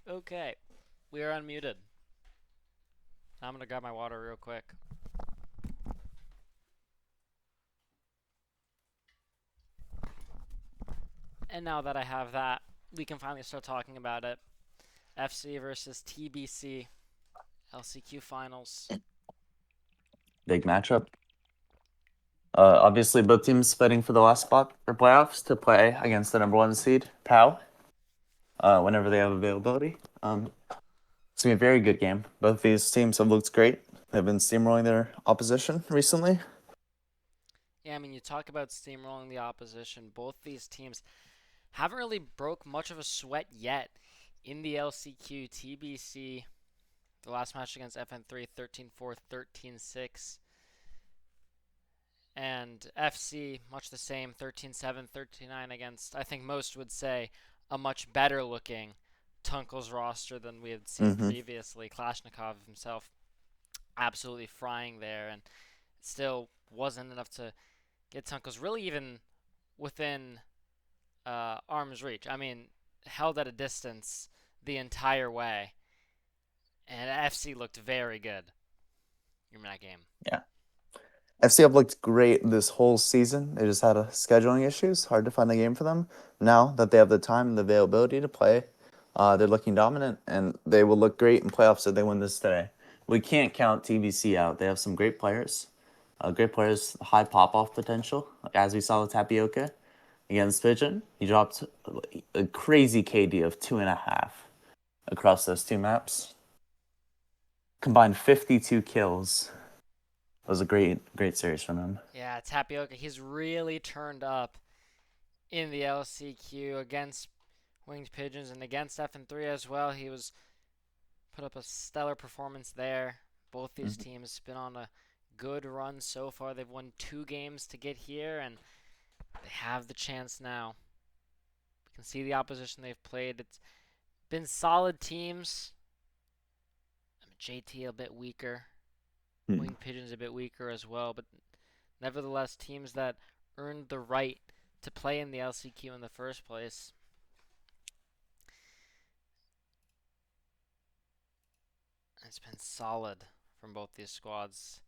Okay, we are unmuted. I'm gonna grab my water real quick. And now that I have that, we can finally start talking about it. FC versus TBC, LCQ Finals. Big matchup. Obviously, both teams fighting for the last spot for playoffs to play against the number one seed, POW, whenever they have availability. It's gonna be a very good game. Both these teams have looked great. They've been steamrolling their opposition recently. Yeah, I mean, you talk about steamrolling the opposition. Both these teams haven't really broke much of a sweat yet in the LCQ. TBC, the last match against FN3, 13-4, 13-6. And FC, much the same, 13-7, 13-9 against, I think most would say, a much better looking Tunkel's roster than we had seen Mm-hmm. previously. Kalashnikov himself absolutely frying there, and still wasn't enough to get Tunkel's really even within arm's reach. I mean, held at a distance the entire way, and FC looked very good in that game. Yeah. FC have looked great this whole season. They just had a scheduling issues. Hard to find a game for them. Now that they have the time and the availability to play, they're looking dominant, and they will look great in playoffs if they win this today. We can't count TBC out. They have some great players, high pop-off potential, as we saw with Tapioca against Pigeon. He dropped a crazy KD of 2.5 across those two maps. Combined 52 kills. It was a great series from him. Yeah, Tapioca, he's really turned up in the LCQ against Winged Pigeons and against FN3 as well. He was put up a stellar performance there. Both these Mhm. teams been on a good run so far. They've won 2 games to get here, and they have the chance now. You can see the opposition they've played. It's been solid teams. JT a bit weaker. Hmm. Winged Pigeons a bit weaker as well, but nevertheless, teams that earned the right to play in the LCQ in the first place. It's been solid from both these squads.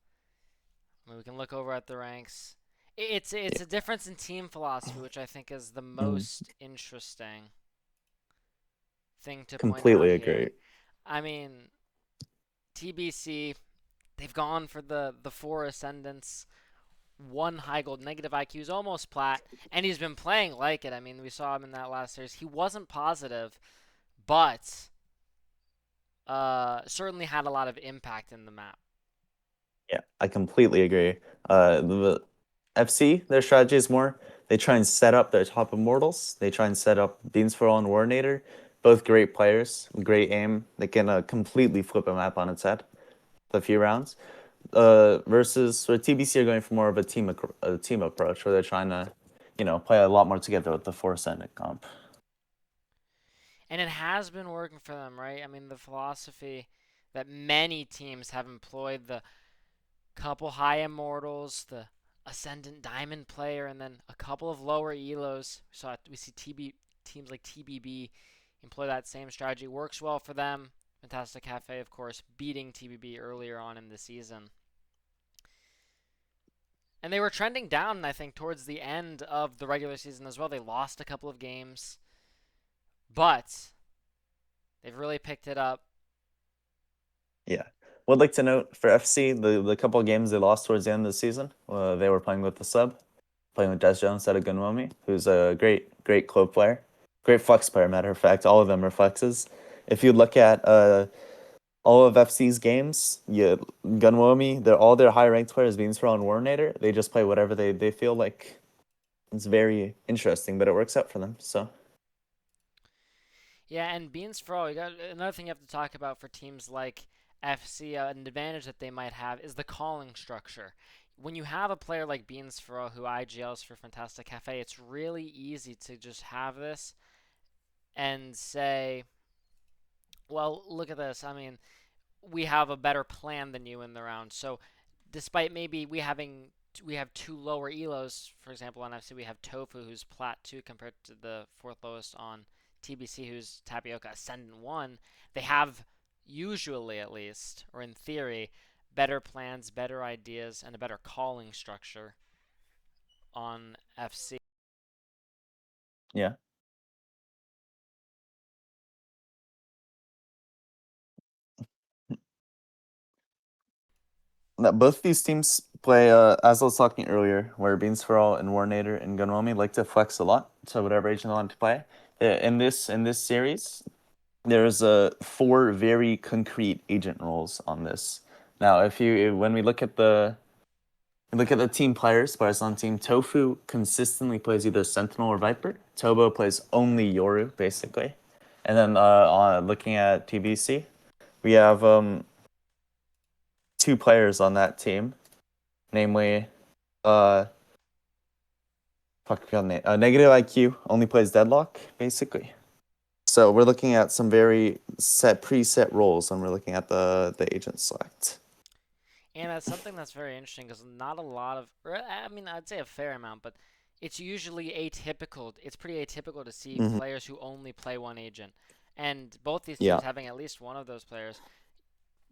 I mean, we can look over at the ranks. It's Yeah. a difference in team philosophy, which I think is the Mm. most interesting thing to point out Completely here. agree. I mean, TBC, they've gone for the four ascendants, one high gold, negative IQ is almost plat, and he's been playing like it. I mean, we saw him in that last series. He wasn't positive, but certainly had a lot of impact in the map. Yeah, I completely agree. The FC, their strategy is more they try and set up their top immortals. They try and set up Beans for All and Warinator. Both great players, great aim. They can completely flip a map on its head a few rounds. Versus where TBC are going for more of a team approach where they're trying to, play a lot more together with the four ascendant comp. And it has been working for them, right? I mean, the philosophy that many teams have employed, the couple high immortals, the ascendant diamond player, and then a couple of lower elos. We see teams like TBB employ that same strategy. Works well for them. Fantastic Cafe, of course, beating TBB earlier on in the season. And they were trending down, I think, towards the end of the regular season as well. They lost a couple of games, but they've really picked it up. Yeah. Would like to note for FC, the couple of games they lost towards the end of the season, they were playing with the sub, playing with Des Jones instead of Gunwomi, who's a great clove player. Great flex player, matter of fact. All of them are flexes. If you look at all of FC's games, Gunwomi, they're all their high ranked players, Beansfro and Warnator, they just play whatever they feel like. It's very interesting, but it works out for them. So Yeah, and Beans for all, you got another thing you have to talk about for teams like FC. An advantage that they might have is the calling structure. When you have a player like Beans for all who IGLs for Fantastic Cafe, it's really easy to just have this and say, well, look at this. I mean, we have a better plan than you in the round. So, despite maybe we have two lower elos, for example, on FC we have Tofu who's plat 2 compared to the fourth lowest on TBC, who's Tapioca Ascendant 1, they have, usually at least, or in theory, better plans, better ideas, and a better calling structure on FC. Yeah. Now, both these teams play, as I was talking earlier, where Beans for All and Warnator and Gunwami like to flex a lot to whatever agent they want to play. In this series, there's four very concrete agent roles on this. Now, when we look at the team players on team, Tofu consistently plays either Sentinel or Viper. Tobo plays only Yoru, basically. And then looking at TBC, we have two players on that team, namely, uh, fuck, I forgot the name. Negative IQ only plays Deadlock, basically. So we're looking at some very preset roles when we're looking at the agent select. And that's something that's very interesting because not a lot of, or I mean, I'd say a fair amount, but it's usually atypical. It's pretty atypical to see Mm-hmm. players who only play one agent. And both these Yeah. teams having at least one of those players.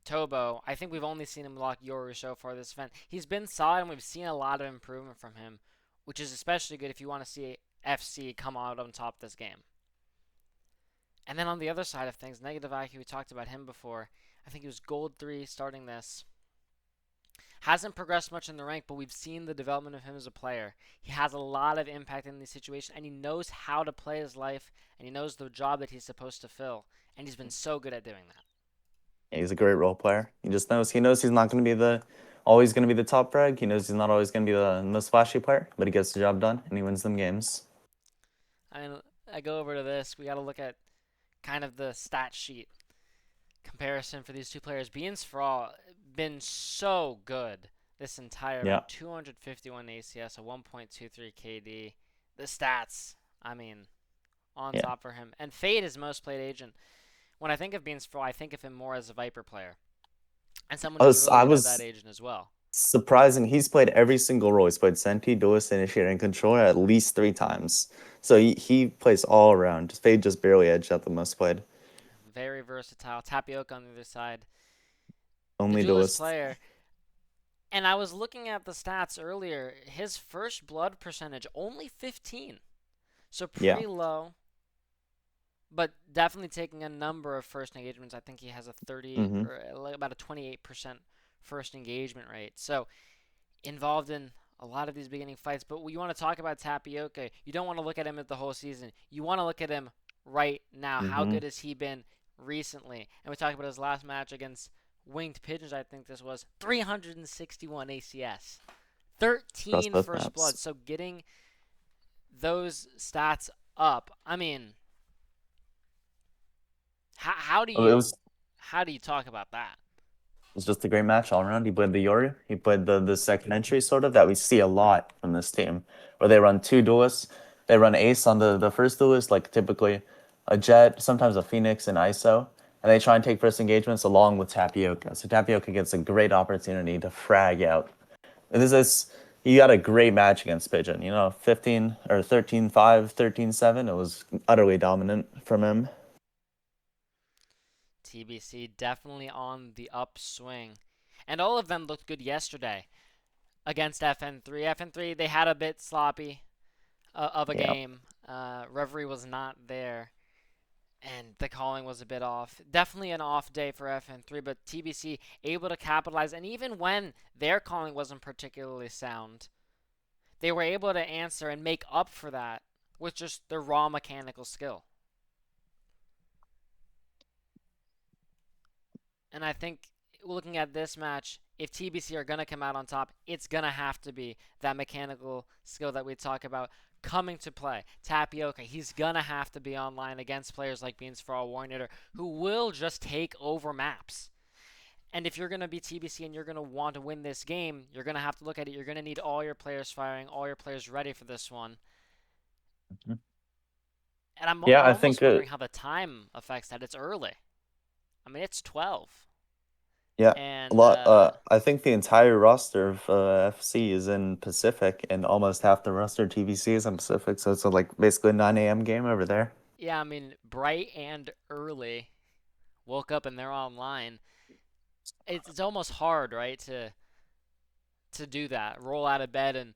Tobo, I think we've only seen him lock Yoru so far this event. He's been solid, and we've seen a lot of improvement from him, which is especially good if you want to see FC come out on top this game. And then on the other side of things, Negative IQ, we talked about him before. I think he was Gold 3 starting this. Hasn't progressed much in the rank, but we've seen the development of him as a player. He has a lot of impact in these situations, and he knows how to play his life, and he knows the job that he's supposed to fill. And he's been so good at doing that. Yeah, he's a great role player. He knows he's not going to be always going to be the top frag. He knows he's not always going to be the most flashy player, but he gets the job done and he wins them games. I mean, I go over to this. We got to look at kind of the stat sheet comparison for these two players. Beans for all been so good this entire Yeah. event. 251 ACS, a 1.23 KD. The stats, I mean, on Yeah. top for him. And Fade is most played agent. When I think of Beans for all, I think of him more as a Viper player and someone who's really I good at that was agent as well. surprising. He's played every single role. He's played Senti, Duelist, Initiator, and Controller at least 3 times. So he plays all around. Fade just barely edged out the most played. Very versatile. Tapioca on the other side. The Only duelist Duelist. player. And I was looking at the stats earlier. His first blood percentage, only 15. So Yeah. pretty low. But definitely taking a number of first engagements. I think he has a 30 Mm-hmm. or about a 28% first engagement rate. So involved in a lot of these beginning fights. But when you want to talk about Tapioca, you don't want to look at him at the whole season. You want to look at him right now. How Mm-hmm. good has he been recently? And we talked about his last match against Winged Pigeons, I think this was 361 ACS, Across 13 both first blood. maps. So getting those stats up, I mean, how do Oh, It you was how do you talk about that? was just a great match all around. He played the Yoru. He played the second entry sort of that we see a lot from this team, where they run two duelists. They run Ace on the first duelist, like typically a Jet, sometimes a Phoenix and ISO, and they try and take first engagements along with Tapioca. So Tapioca gets a great opportunity to frag out. And this is he got a great match against Pigeon. 15 or 13-5, 13-7. It was utterly dominant from him. TBC definitely on the upswing. And all of them looked good yesterday against FN3. FN3, they had a bit sloppy of a Yeah. game. Reverie was not there, and the calling was a bit off. Definitely an off day for FN3, but TBC able to capitalize. And even when their calling wasn't particularly sound, they were able to answer and make up for that with just their raw mechanical skill. And I think looking at this match, if TBC are going to come out on top, it's going to have to be that mechanical skill that we talk about coming to play. Tapioca, he's going to have to be online against players like Beans for All Warnator, who will just take over maps. And if you're going to be TBC and you're going to want to win this game, you're going to have to look at it. You're going to need all your players firing, all your players ready for this one. Mhm. And I'm Yeah, I almost think wondering how the time affects that. It's early. I mean, it's 12. yeah, a And lot. I think the entire roster of FC is in Pacific, and almost half the roster of TVC is in Pacific. So it's like basically a 9 a.m. game over there. Yeah, I mean, bright and early. Woke up and they're online. It's almost hard, right, to do that. Roll out of bed and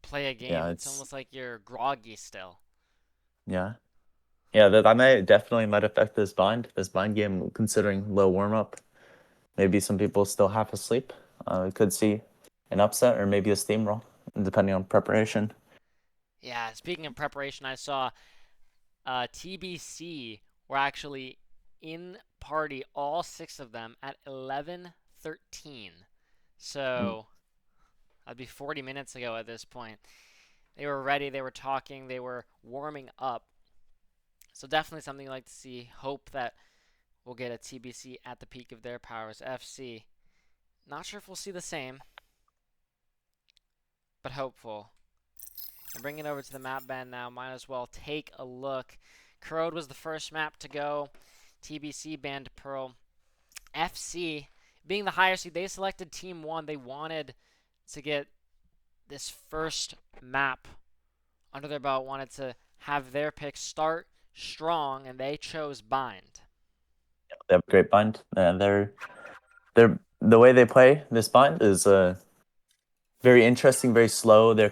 play a game. Yeah, It's almost like you're groggy still. yeah. Yeah, that may definitely might affect this bind game, considering low warm up. Maybe some people still half asleep. Could see an upset or maybe a steamroll, depending on preparation. Yeah, speaking of preparation, I saw TBC were actually in party, all six of them, at 11:13. Mm. So that'd be 40 minutes ago at this point. They were ready, they were talking, they were warming up. So definitely something you like to see. Hope that we'll get a TBC at the peak of their powers. FC, not sure if we'll see the same, but hopeful. And bring it over to the map band now. Might as well take a look. Corrode was the first map to go. TBC banned Pearl. FC, being the higher seed, they selected Team 1. They wanted to get this first map under their belt, wanted to have their pick start strong, and they chose Bind. They have a great bind. They're the way they play this bind is very interesting, very slow. They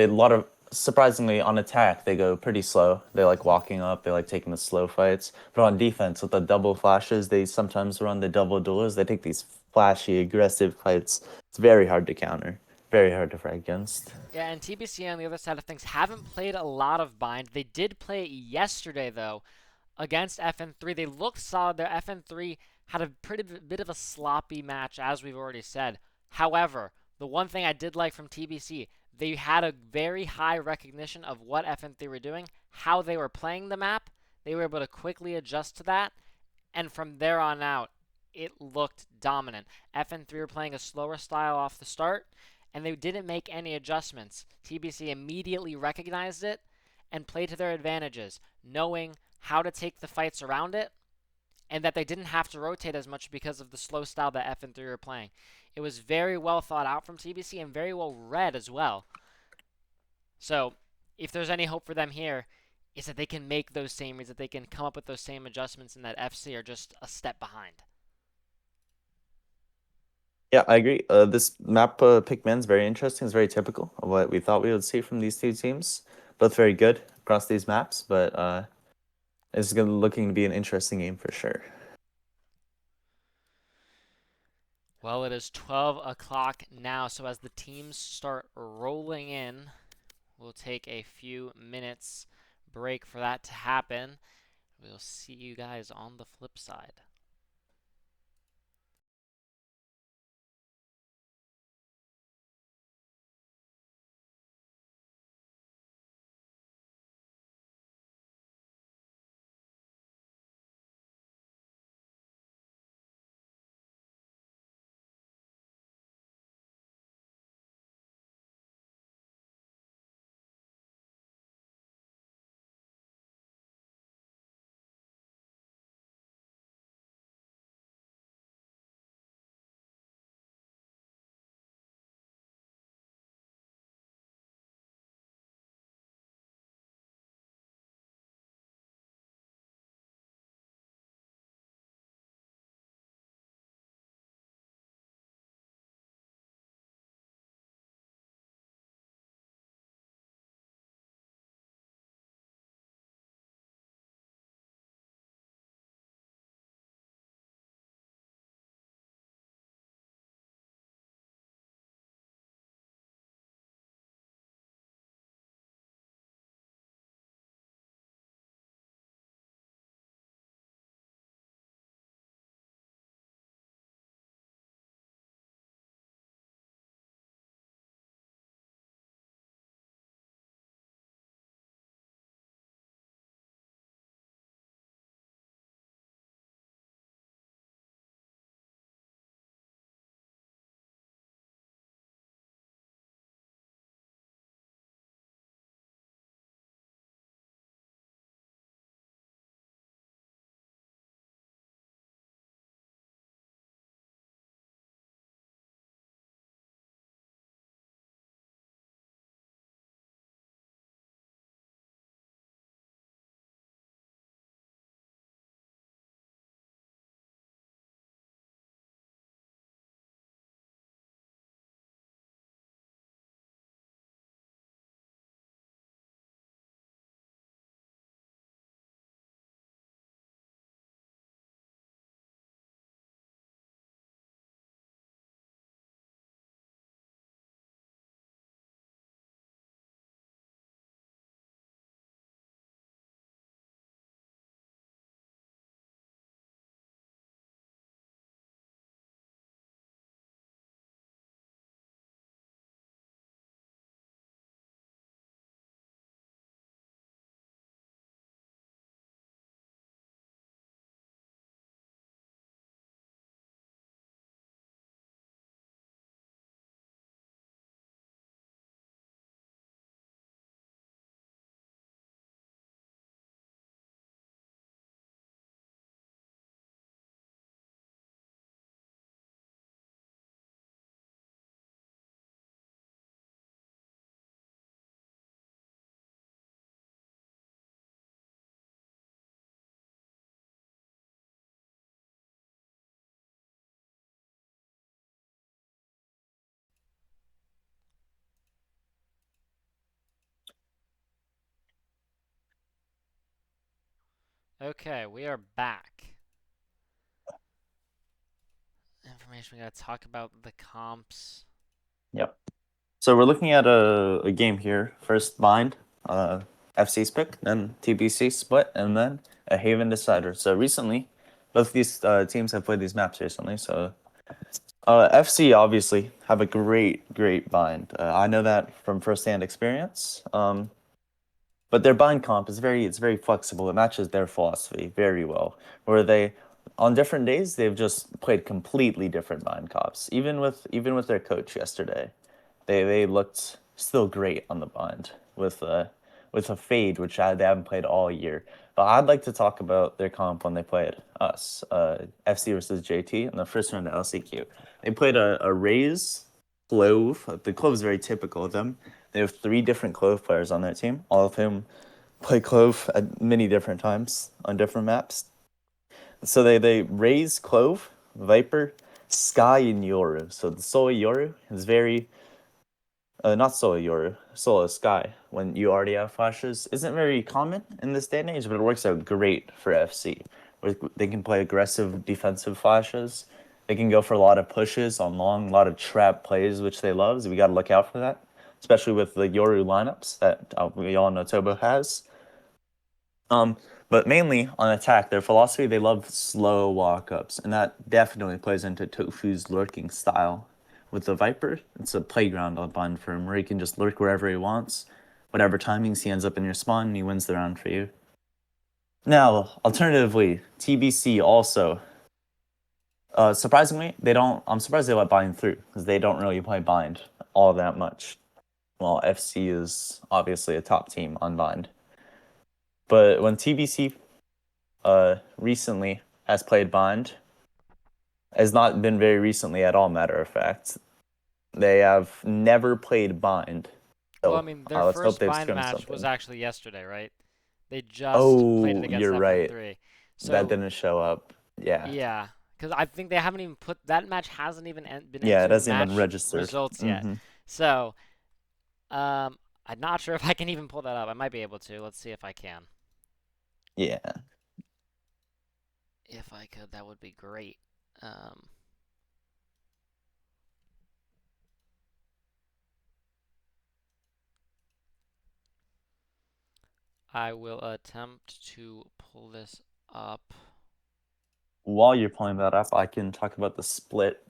a lot of surprisingly on attack they go pretty slow. They like walking up, they like taking the slow fights. But on defense with the double flashes, they sometimes run the double duels. They take these flashy, aggressive fights. It's very hard to counter, very hard to fight against. Yeah, and TBC on the other side of things haven't played a lot of Bind. They did play it yesterday, though, against FN3. They looked solid there. FN3 had a pretty bit of a sloppy match, as we've already said. However, the one thing I did like from TBC, they had a very high recognition of what FN3 were doing, how they were playing the map. They were able to quickly adjust to that, and from there on out, it looked dominant. FN3 were playing a slower style off the start, and they didn't make any adjustments. TBC immediately recognized it and played to their advantages, knowing how to take the fights around it, and that they didn't have to rotate as much because of the slow style that FN3 were playing. It was very well thought out from TBC and very well read as well. So, if there's any hope for them here, is that they can make those same reads, that they can come up with those same adjustments, and that FC are just a step behind. Yeah, I agree. This map pick man's very interesting. It's very typical of what we thought we would see from these two teams. Both very good across these maps, but it's looking to be an interesting game for sure. Well, it is 12 o'clock now, so as the teams start rolling in, we'll take a few minutes break for that to happen. We'll see you guys on the flip side. Okay, we are back. Information we gotta talk about the comps. Yep. So we're looking at a game here. First bind, FC's pick, then TBC split, and then a Haven decider. So recently, both these teams have played these maps recently. So FC obviously have a great bind. I know that from firsthand experience. But their bind comp is very flexible. It matches their philosophy very well. Where they on different days they've just played completely different bind comps. Even with their coach yesterday, they looked still great on the bind with a fade which they haven't played all year. But I'd like to talk about their comp when they played us, FC versus JT in the first round of LCQ. They played a Raze Clove. The Clove is very typical of them. They have three different Clove players on their team, all of whom play Clove at many different times on different maps. So they raise Clove, Viper, Sky, and Yoru. So the solo Yoru is very not solo Yoru, solo Sky. When you already have flashes, isn't very common in this day and age, but it works out great for FC. Where they can play aggressive defensive flashes. They can go for a lot of pushes on long, a lot of trap plays, which they love. So we got to look out for that, especially with the Yoru lineups that we all know Tobo has. Um, but mainly on attack, their philosophy, they love slow walk-ups, and that definitely plays into Tofu's lurking style. With the Viper, it's a playground on Bind for him, where he can just lurk wherever he wants. Whatever timings he ends up in your spawn, and he wins the round for you. Now, alternatively, TBC also. Surprisingly, they don't. I'm surprised they let Bind through, because they don't really play Bind all that much. Well, FC is obviously a top team on Bind. But when TBC recently has played Bind. Has not been very recently at all, matter of fact. They have never played Bind. Well, I So mean, their let's hope first they've bind scrimmed match was something. actually yesterday, right? They just played it Oh, against you're right. FN3. That So, didn't show up. Yeah. yeah, because I think they haven't even put that match hasn't even been Yeah, it entered in hasn't even match registered. results yet. Mm-hmm. So, I'm not sure if I can even pull that up. I might be able to. Let's see if I can. Yeah. If I could, that would be great. Um, I will attempt to pull this up. While you're pulling that up, I can talk about the split.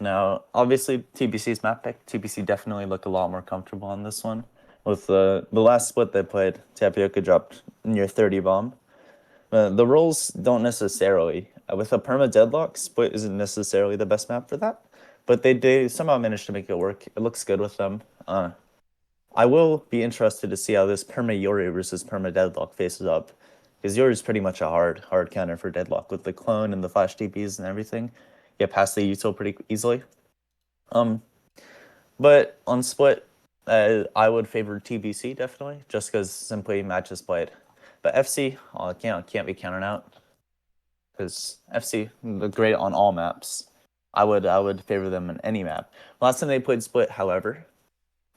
Now, obviously, TBC's map pick. TBC definitely look a lot more comfortable on this one. With the last split they played, Tapioca dropped near 30 bomb. The roles don't necessarily. With a perma deadlock, split isn't necessarily the best map for that, but they somehow managed to make it work. It looks good with them. I will be interested to see how this perma Yori versus perma deadlock faces up, because Yori is pretty much a hard counter for deadlock with the clone and the flash DPs and everything. Get past the util pretty easily. Um, but on split, I would favor TBC definitely, just because simply matches played. But FC, can't be counted out because FC they're great on all maps. I would favor them in any map. Last time they played split, however,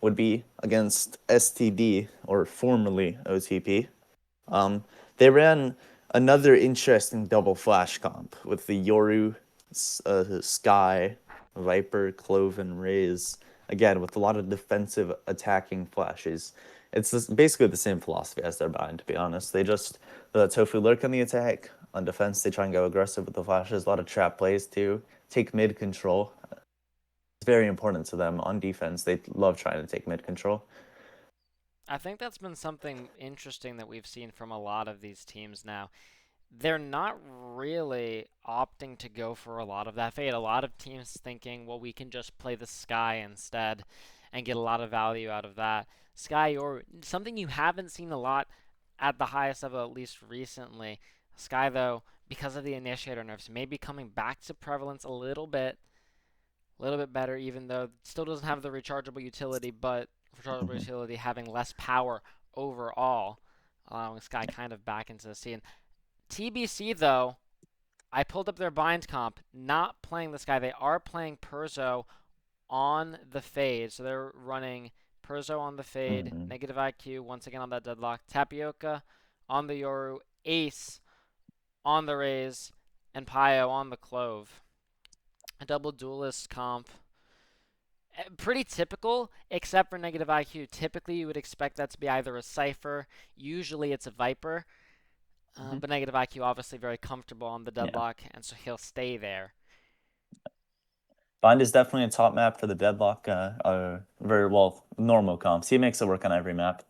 would be against STD or formerly OTP. Um, they ran another interesting double flash comp with the Yoru, Sky, Viper, Clove, and Raze. Again, with a lot of defensive attacking flashes. It's basically the same philosophy as their bind, to be honest. They just, the Tofu lurk on the attack. On defense, they try and go aggressive with the flashes. A lot of trap plays, too. Take mid control. It's very important to them on defense. They love trying to take mid control. I think that's been something interesting that we've seen from a lot of these teams now. They're not really opting to go for a lot of that fade. A lot of teams thinking, well, we can just play the Sky instead and get a lot of value out of that. Sky, or something you haven't seen a lot at the highest level, at least recently. Sky, though, because of the initiator nerfs, may be coming back to prevalence a little bit better, even though it still doesn't have the rechargeable utility, but rechargeable Hmm. utility having less power overall, allowing Sky kind of back into the scene. TBC, though, I pulled up their bind comp, not playing this guy. They are playing Perzo on the fade. So they're running Perzo on the fade, Hmm. negative IQ, once again on that deadlock. Tapioca on the Yoru, Ace on the Rays and Pio on the Clove. A double duelist comp. Pretty typical, except for negative IQ. Typically, you would expect that to be either a Cypher, usually it's a Viper, Mhm. but negative IQ obviously very comfortable on the Yeah. deadlock, and so he'll stay there. Bind is definitely a top map for the deadlock. Very well, normal comps. He makes it work on every map.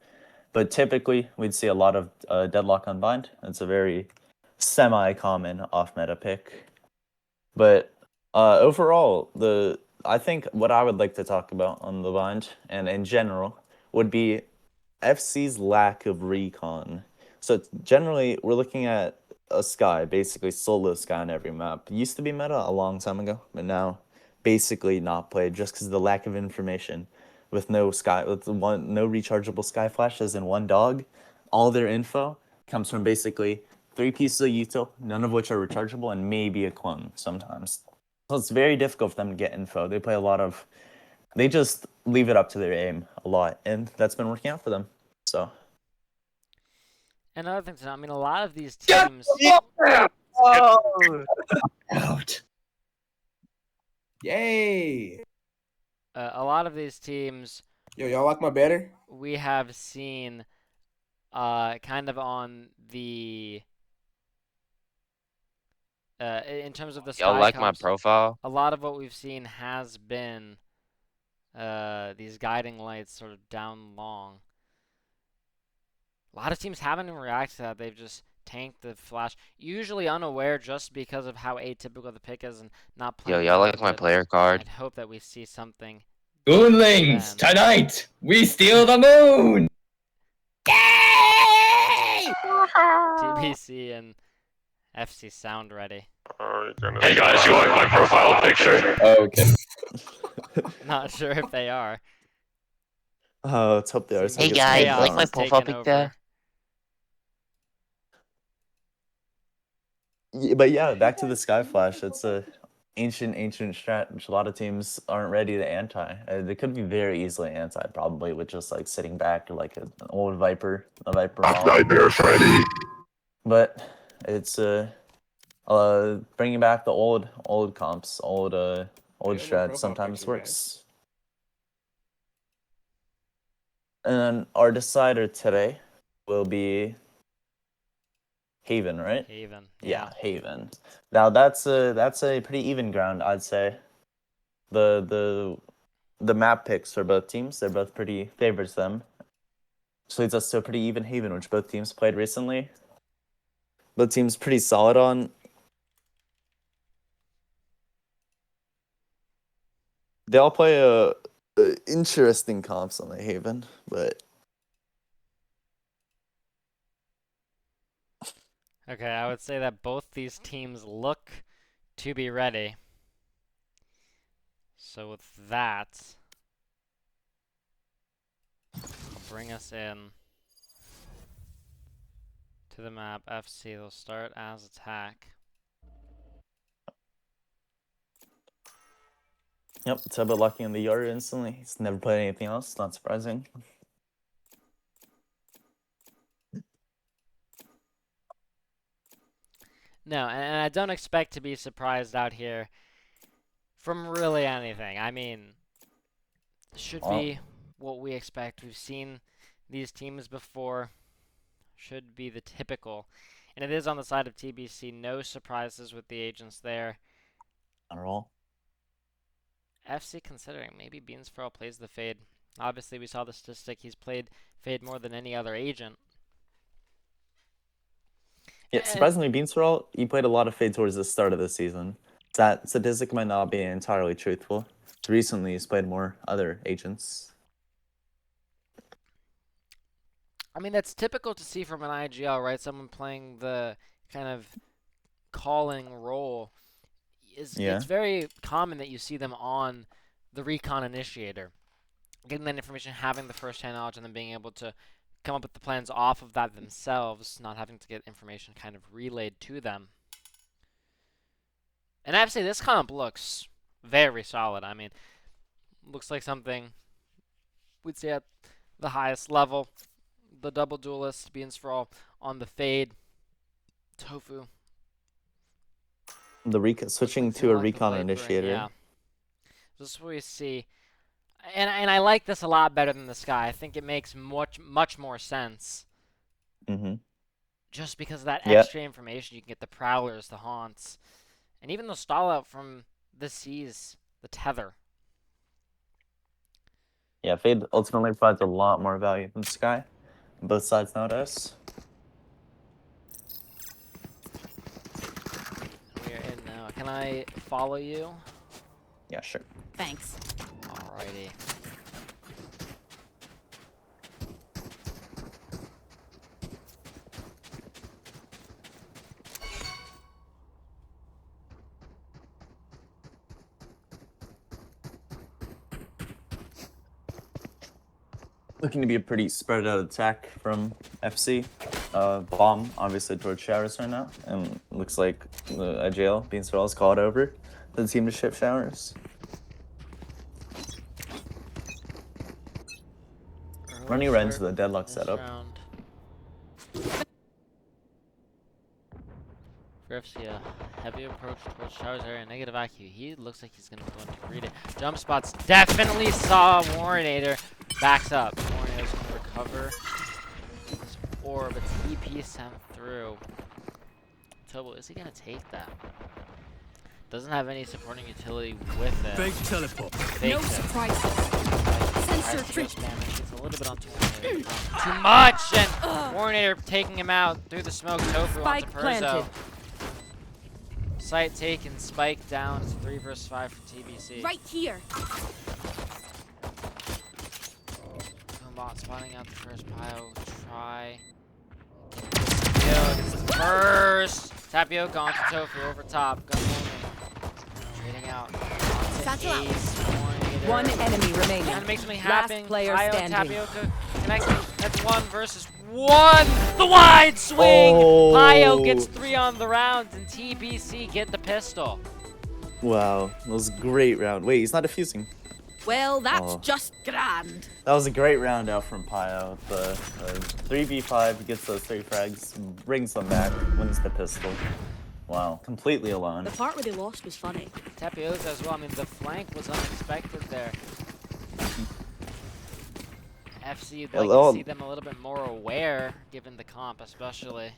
But typically, we'd see a lot of deadlock on Bind. It's a very semi-common off-meta pick. But overall, I think what I would like to talk about on the Bind and in general would be FC's lack of recon. So generally, we're looking at a Sky, basically solo Sky on every map. It used to be meta a long time ago, but now basically not played just because of the lack of information. With no Sky, no rechargeable Sky flashes and one dog, all their info comes from basically 3 pieces of util, none of which are rechargeable, and maybe a clone sometimes. So it's very difficult for them to get info. They just leave it up to their aim a lot, and that's been working out for them. So Another thing to know, I mean, a lot of these Shut teams, the fuck up! oh, Out. Yay! a lot of these teams, Yo, y'all like my banner? we have seen, kind of on the, in terms of the Y'all Sky like my comps, profile? a lot of what we've seen has been these guiding lights sort of down long. A lot of teams haven't even reacted to that. They've just tanked the flash, usually unaware just because of how atypical the pick is and not Yo, playing y'all around like with my it. player card? I'd hope that we see something Goonlings, then. tonight we steal the moon! TBC and FC sound ready. Hey guys, you like my profile picture? Okay. Not sure if they are. let's hope they are. Seems So it Hey gets guys, taken chaos like my down. has profile taken pic there? over. But yeah, back to the Sky Flash. It's a ancient strat, which a lot of teams aren't ready to anti. They could be very easily anti, probably with just like sitting back like an old Viper, a Viper Black Maul. Nightmare Freddy. But it's bringing back the old comps, old Yo, my strat profile sometimes picture, man. works. And then our decider today will be Haven, right? Haven. Yeah, Haven. Now that's a pretty even ground, I'd say. The map picks for both teams, they're both pretty favors them. Which leads us to a pretty even Haven, which both teams played recently. Both teams pretty solid on. They all play a interesting comps on the Haven, but Okay, I would say that both these teams look to be ready. So with that, I'll bring us in to the map. FC, they'll start as attack. yep, Tubba lucky in the yard instantly. He's never played anything else, not surprising. No, and I don't expect to be surprised out here from really anything. I mean, should be what we expect. We've seen these teams before. Should be the typical. And it is on the side of TBC. No surprises with the agents there. Not at all. FC considering maybe Beans for All plays the Fade. Obviously, we saw the statistic. He's played Fade more than any other agent. Yeah, surprisingly, Beansforall, he played a lot of Fade towards the start of the season. That statistic might not be entirely truthful. Recently, he's played more other agents. I mean, that's typical to see from an IGL, right? Someone playing the kind of calling role. Yeah. It's very common that you see them on the recon initiator, getting that information, having the first-hand knowledge, and then being able to come up with the plans off of that themselves, not having to get information kind of relayed to them. And I have to say, this comp looks very solid. I mean, looks like something we'd say at the highest level. The double duelist, Beans for All on the Fade, Tofu, Switching They to a lock the recon Viper, initiator. Yeah. This is what we see. And I like this a lot better than the Sky. I think it makes much more sense. Mm-hmm. Just because of that Yeah. extra information, you can get the Prowlers, the Haunts, and even the stall out from the Seas, the Tether. Yeah, Fade ultimately provides a lot more value than Sky. On both sides nowadays. We are in now. Can I follow you? Yeah, sure. Thanks. Alrighty. Looking to be a pretty spread out attack from FC. Bomb, obviously, towards Showers right now. And looks like the IGL, Beans for all, is called over the team to shift Showers. Running right into the deadlock This setup. round. For FC, a heavy approach towards Showers area, negative IQ. He looks like he's going to go into greet it. Jump spots definitely saw Warrenator. Backs up. Warrenator's going to recover his orb. It's EP sent through. Tobo, is he going to take that? Doesn't have any supporting utility with it. Fake teleport. No surprises. Sensor trick. It's a little bit on Warrenator. Too much! And Warrenator taking him out through the smoke. Tofu onto Spike Perzo. planted. Site taken, Spike down. It's 3 versus 5 for TBC. Right here. Bot spotting out the first pile. Try. Gets the first. Tapioca onto Tofu over top. Gun moving. Trading out. Satchel out. Warrenator. One enemy remaining. Trying to make something Last happen. player Io, standing. Tapioca connecting. That's 1 versus 1. The wide swing. Oh. Pio gets 3 on the round, and TBC get the pistol. Wow, that was a great round. Wait, he's not defusing. Well, that's Oh. just grand. That was a great round out from Pio. The 3v5 gets those 3 frags, brings them back, wins the pistol. Wow, completely alone. The part where they lost was funny. Tapioca as well. I mean, the flank was unexpected there. FC, you'd like to see them a little bit more aware, given the comp, especially.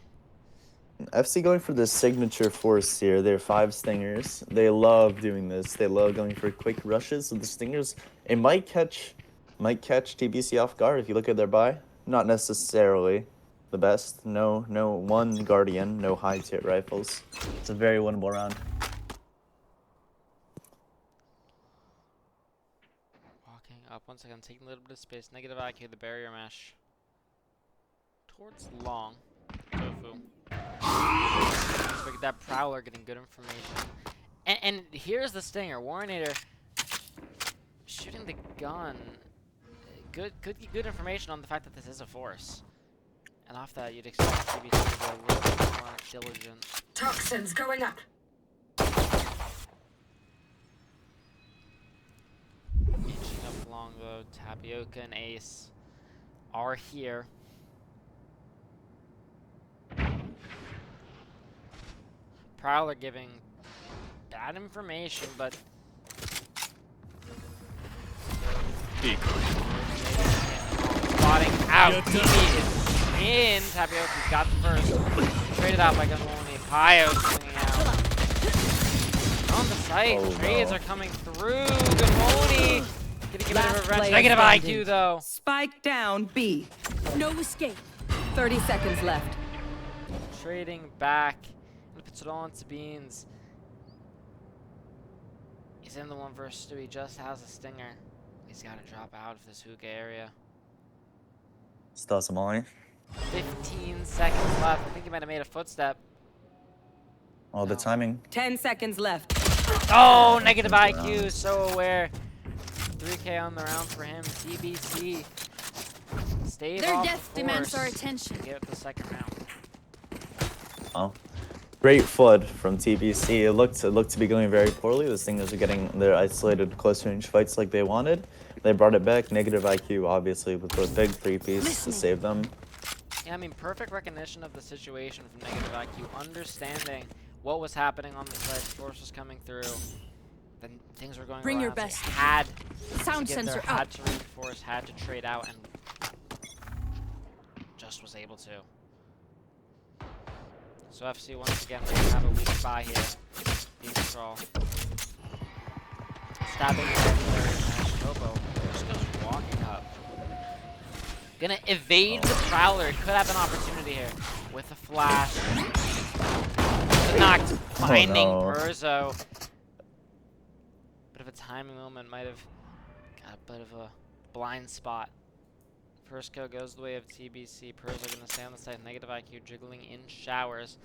FC going for the signature force here. They're 5 stingers. They love doing this. They love going for quick rushes. So the stingers, it might catch TBC off guard if you look at their buy. Not necessarily the best. No one Guardian, no high tier rifles. It's a very winnable round. Walking up once again, taking a little bit of space. Negative IQ, the barrier mesh. Towards long. Tofu. Look at that Prowler getting good information. And here's the stinger. Warrenator shooting the gun. Good information on the fact that this is a force. And off that, you'd expect TBC to be a little bit more diligent. Toxins going up. Inching up along though, Tapioca and Ace are here. Prowler giving bad information, but spotting out. TV is in. Tapioca's got the first. Traded out by Gunwolny. Pio swinging out. On the site, Oh, trades no. are coming through. Gunwolny gonna give it a Last revenge. player Negative standing. IQ though. Spike down B. No escape. 30 seconds left. Trading back. Gonna puts it all into Beans. He's in the 1 versus 2. He just has a stinger. He's got to drop out of this hookah area. Still some money. 15 seconds left. I think he might have made a footstep. Oh, the timing. 10 seconds left. Oh, negative IQ. So aware. 3K on the round for him. TBC. Stave Their off death the demands our force attention. to get the second round. Oh. Great FUD from TBC. It looked to be going very poorly. The Stingers are getting their isolated close range fights like they wanted. They brought it back. Negative IQ, obviously, with the big 3-piece to save them. Yeah, I mean, perfect recognition of the situation from negative IQ, understanding what was happening on the side. Force was coming through. Then things were going Bring your around, so best. they had Sound to get there, sensor had up. to reinforce, had to trade out, and just was able to. So FC once again, we're gonna have a weak spy here. Beam Scroll. Stabbing everywhere. Topo just goes walking up. Gonna evade the Prowler. Could have an opportunity here with a flash. Knocked, finding Perzo. Bit of a timing moment, might have got a bit of a blind spot. First kill goes the way of TBC. Perzo gonna stay on the side. Negative IQ jiggling in showers.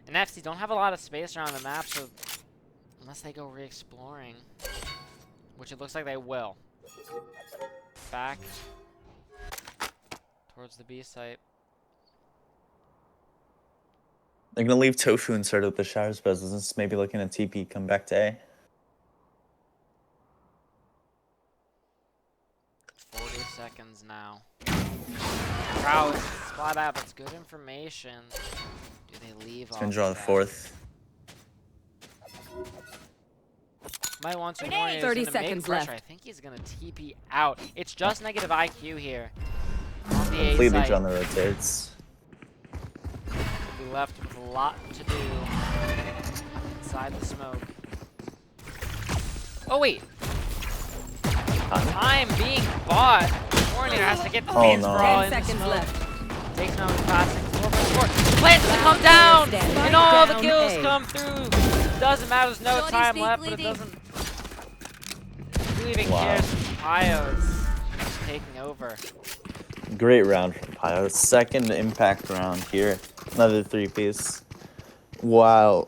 And FC don't have a lot of space around the map, so unless they go re-exploring, which it looks like they will. Back towards the B site. They're gonna leave Tofu inserted with the showers business. Maybe looking at TP come back to A. 40 seconds now. Wow, spot out. That's good information. Do they leave off Gonna draw the that? fourth. Might want to warn you, 30 he's gonna make seconds pressure. left. I think he's gonna TP out. It's just negative IQ here on the A Completely site. drawn the rotates. We'll be left with a lot to do inside the smoke. Oh wait, time being bought. Warner has to get the fans no. for all 10 in the seconds smoke. left. Takes him out with classic 4x4. Plans to come down, and all the kills come through. Doesn't matter. There's no time left, but it doesn't. Who even cares? Pio's just taking over. Great round from Pio. Second impact round here. Another 3-piece. Wow.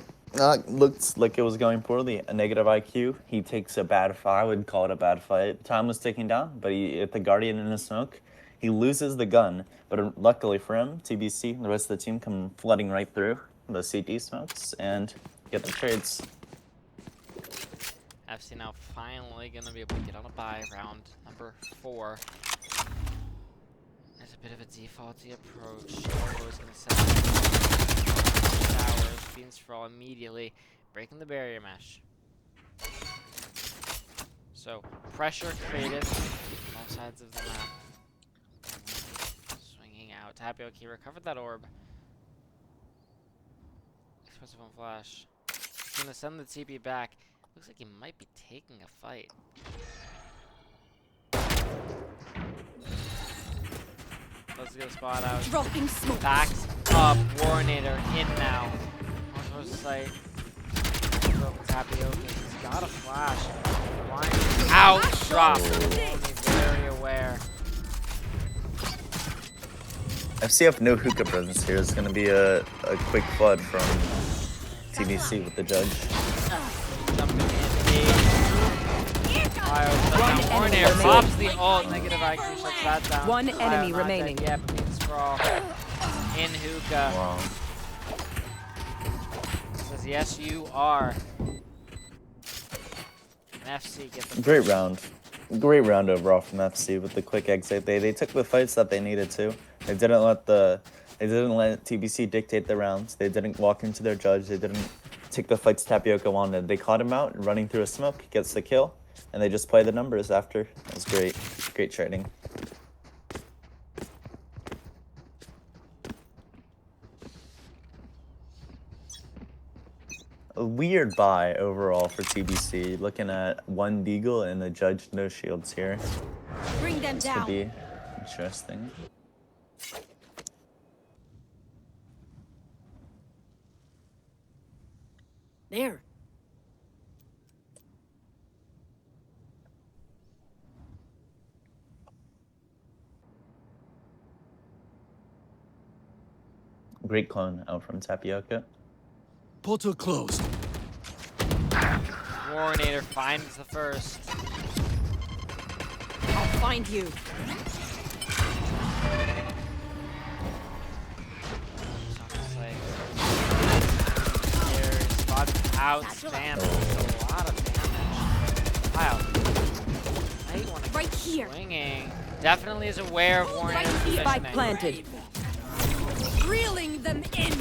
Looks like it was going poorly. A negative IQ. He takes a bad fight. I would call it a bad fight. Time was ticking down, but he hit the Guardian in the smoke. He loses the gun, but luckily for him, TBC and the rest of the team come flooding right through the CD smokes and get the trades. FC now finally gonna be able to get on a bye round number 4. There's a bit of a defaulty approach. Is gonna set showers, beans for all immediately, breaking the barrier mesh. So pressure created on both sides of the map. Swinging out. Tapioca recovered that orb. Explosive on flash. He's gonna send the TP back. Looks like he might be taking a fight. Let's get a spot out. Dropping smoke. Backed up. Warnator in now. On towards the site. Tapioca. He's got a flash. Blind out. Drop. Only very aware. FCF no hookah presence here. It's going to be a quick flood from TBC with the judge. Jumping in. Warnator pops the ult. Negative IQ shuts that down. One enemy remaining. Yeah, but being sprawl in hookah. Wow. Says yes, you are. And FC get the Great round. Great round overall from FC with the quick exit. They took the fights that they needed to. They didn't let TBC dictate the rounds. They didn't walk into their judge. They didn't take the fights Tapioca wanted. They caught him out running through a smoke, gets the kill, and they just play the numbers after. It was great. Great trading. A weird buy overall for TBC. Looking at one Deagle and the judge no shields here. Bring them This down. could be interesting. There. Great clone out from Tapioca. Portal closed. Warnator finds the first. I'll find you. Spotted out, spam. That's a lot of damage. Wow. Might want to Right here. swinging. Definitely is aware of Warnator's Spike positioning. planted. Reeling them in.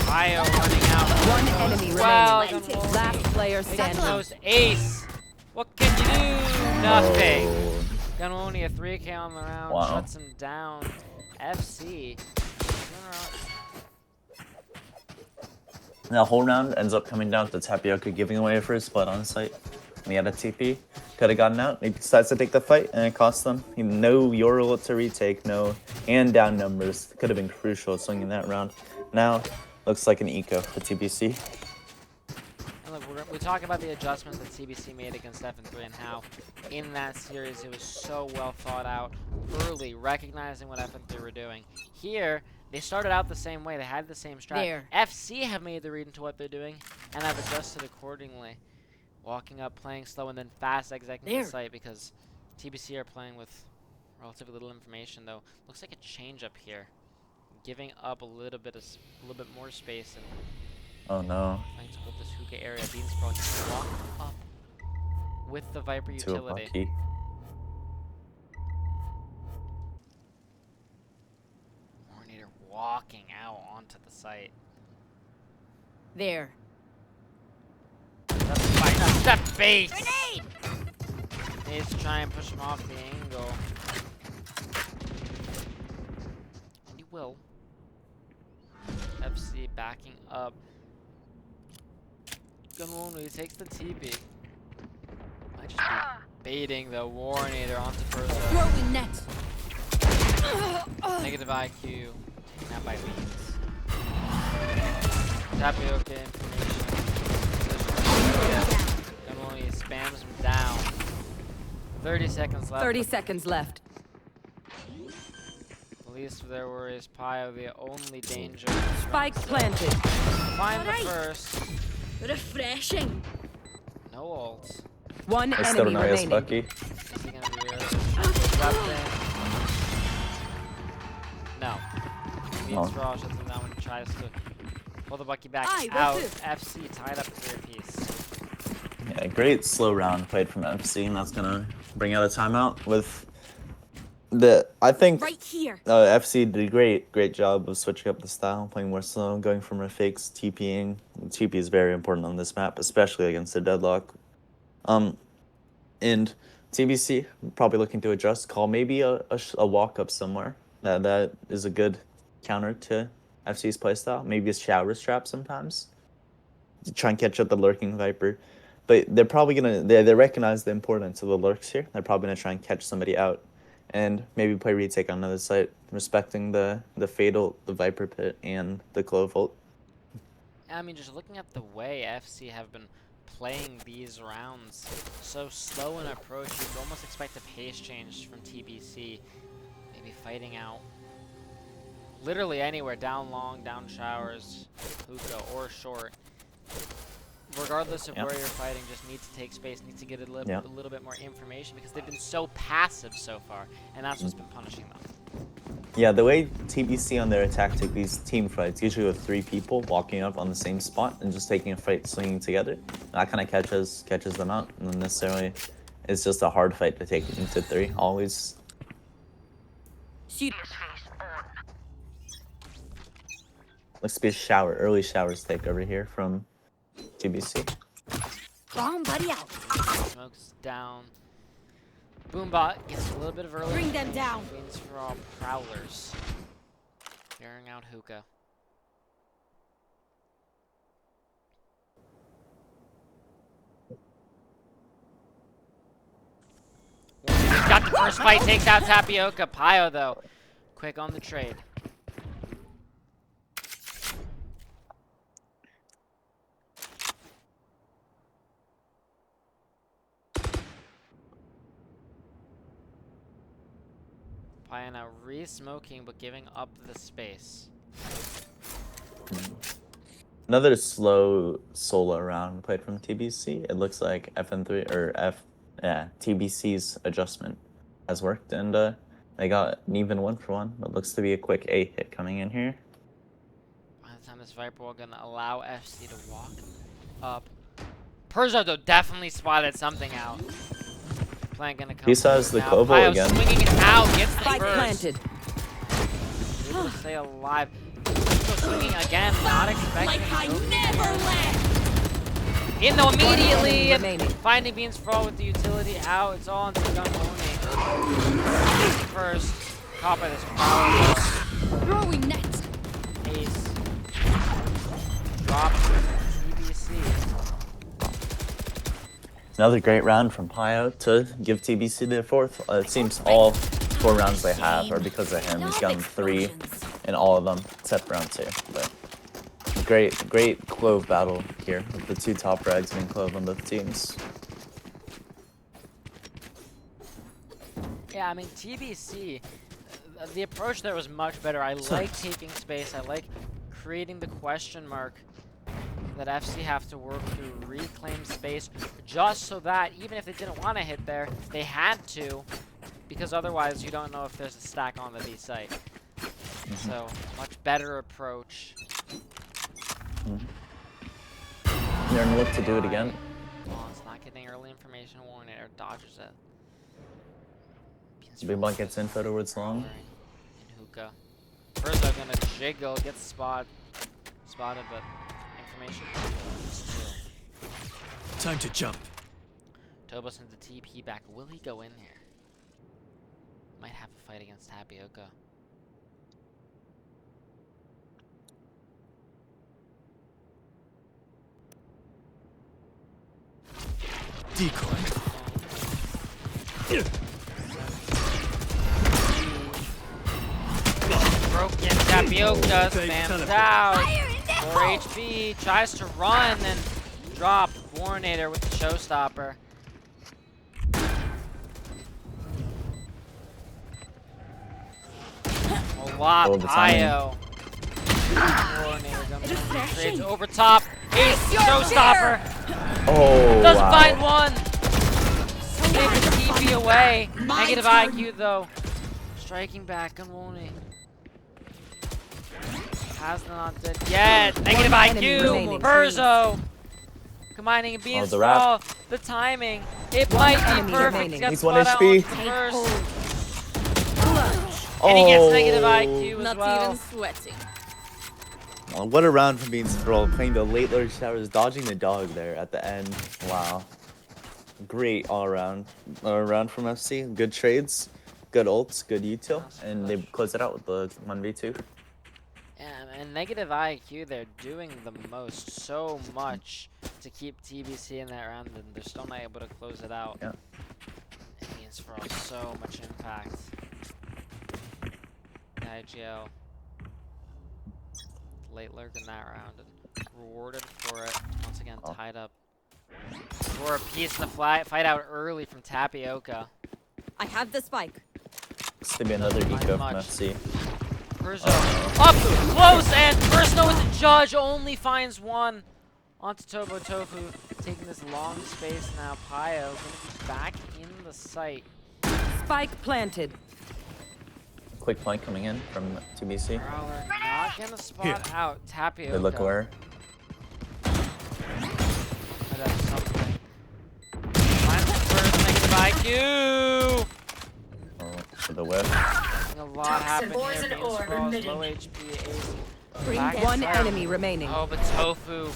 Io running out. One enemy Wow, remaining. Gunwolny. Last player standing. Knows ace. What can you do? Nothing. Oh, Gunwolny a 3K on the round. Wow. Shuts him down. FC. the whole round ends up coming down to Tapioca giving away a first blood on site. And he had a TP. Could have gotten out. He decides to take the fight, and it cost them. No Yoruba to retake, no hand down numbers. Could have been crucial swinging that round. Now, looks like an eco for TBC. And look, we talk about the adjustments that TBC made against FN3 and how in that series it was so well thought out early, recognizing what FN3 were doing. Here, they started out the same way. They had the same strat. There. FC have made the read into what they're doing and have adjusted accordingly. Walking up, playing slow, and then fast exiting the site because TBC are playing with relatively little information. Though looks like a change up here, giving up a little bit more space and Oh no. trying to hold this hookah area. Beans Pro can walk up with the Viper Too utility. lucky. Coordinator walking out onto the site. There. That's fine. That's the base. Grenade! Needs to try and push him off the angle. And he will. FC backing up. Gunwolny takes the TP. Might just be baiting the Warnator onto Persa. Throwing net. Negative IQ. Taken out by Beans. Tapioca information. Gunwolny spams him down. 30 seconds left. 30 seconds left. The least of their worries. Pio, the only danger. Spike planted. Find the first. Refreshing. No ults. One I still don't enemy know his remaining. Bucky. Is he gonna be real? No. Beans Oh. Raw shuts him down when he tries to pull the Bucky back Aye, out. what's FC tied up for a piece. Yeah, great slow round played from FC, and that's gonna bring out a timeout with the. I think Right here. FC did a great job of switching up the style, playing more slow, going from a fakes, TPing. TP is very important on this map, especially against the deadlock. And TBC probably looking to adjust, call maybe a walk up somewhere. That is a good counter to FC's playstyle. Maybe a shower trap sometimes to try and catch up the lurking Viper. But they're probably gonna they recognize the importance of the lurks here. They're probably gonna try and catch somebody out, and maybe play retake on another site, respecting the fatal, the Viper pit, and the Clove ult. I mean, just looking at the way FC have been playing these rounds, so slow in approach, you'd almost expect a pace change from TBC. Maybe fighting out literally anywhere, down long, down showers, hookah, or short. Regardless of where you're fighting, just need to take space, need to get a little bit more information because they've been so passive so far, and that's what's been punishing them. Yeah, the way TBC on their attack take these team fights, usually with 3 people walking up on the same spot and just taking a fight, swinging together, that kind of catches them out. And then necessarily, it's just a hard fight to take into 3 always. Looks to be a early showers take over here from TBC. Bomb buddy out. Smokes down. Boombot gets a little bit of early. Bring them down. Beans for all prowlers. Bearing out hookah. He's got the first fight, takes out Tapioca. Pio, though, quick on the trade. Pio now re-smoking, but giving up the space. Another slow solo round played from TBC. It looks like TBC's adjustment has worked, and they got an even 1-for-1. It looks to be a quick A hit coming in here. By the time this Viper will gonna allow FC to walk up. Perzo though definitely spotted something out. Plan gonna come. He says the now. Kobo Pio again. swinging it out, gets the Spike burst. planted. Able to stay alive. swinging again, not expecting Like I Tofu. never left. In though immediately, One enemy remaining. finding Beans for all with the utility out. It's all into Gunpony. First, caught by this power. Throwing net. Ace. Drop TBC. Another great round from Pio to give TBC their fourth. It seems all 4 rounds they have are because of him. He's gotten 3 in all of them, except round 2. But great Clove battle here with the 2 top frags and Clove on both teams. Yeah, I mean, TBC, the approach there was much better. I like taking space. I like creating the question mark that FC have to work through, reclaim space, just so that even if they didn't want to hit there, they had to, because otherwise you don't know if there's a stack on the B site. So, much better approach. You're gonna look to do it again. Oh, it's not getting early information warning, or dodges it. Big Blunt gets info towards long. And Hookah. Urza gonna jiggle, gets spotted, but information. Time to jump. Tobo sends a TP back. Will he go in here? Might have a fight against Tapioca. Decoy. Broken Tapioca Fake spams teleport. out. 4 HP, tries to run and drop Warnator with the showstopper. A lot, Oh, the timing. Io. Warnator gonna trades over top. Ace showstopper. Oh, Doesn't wow. find one. Save the TP away. Negative IQ though. Striking back on Woney. Has not dead yet. Negative enemy IQ. remaining. Perzo. Combining and being the wrap. small. The timing. It might be enemy perfect. remaining. He's got He's 1 spot out HP. onto the first. Oh. And he gets negative IQ as Not well. even sweating. Well, what a round from Beans for all, playing the late lurch towers, dodging the dog there at the end. Wow. Great all around from FC. Good trades, good ults, good util, and they close it out with the 1v2. Yeah, and negative IQ, they're doing the most, so much to keep TBC in that round, and they're still not able to close it out. Yeah. It means for all so much impact. IGL late lurk in that round and rewarded for it. Once again, tied up. For a piece in the fight out early from Tapioca. I have the spike. This could be another eco from much. FC. Perzo up close, and Perzo with the judge only finds one onto Tobo Tofu, taking this long space now. Pio gonna be back in the site. Spike planted. Quick point coming in from TBC. Prowler not gonna spot out Tapioca. Good look aware. Might have something. Finds the first negative IQ. Oh, for the whip. A lot happened here. Being Sprawls, low HP, Ace. Back One inside. enemy remaining. Oh, but Tofu. Oh,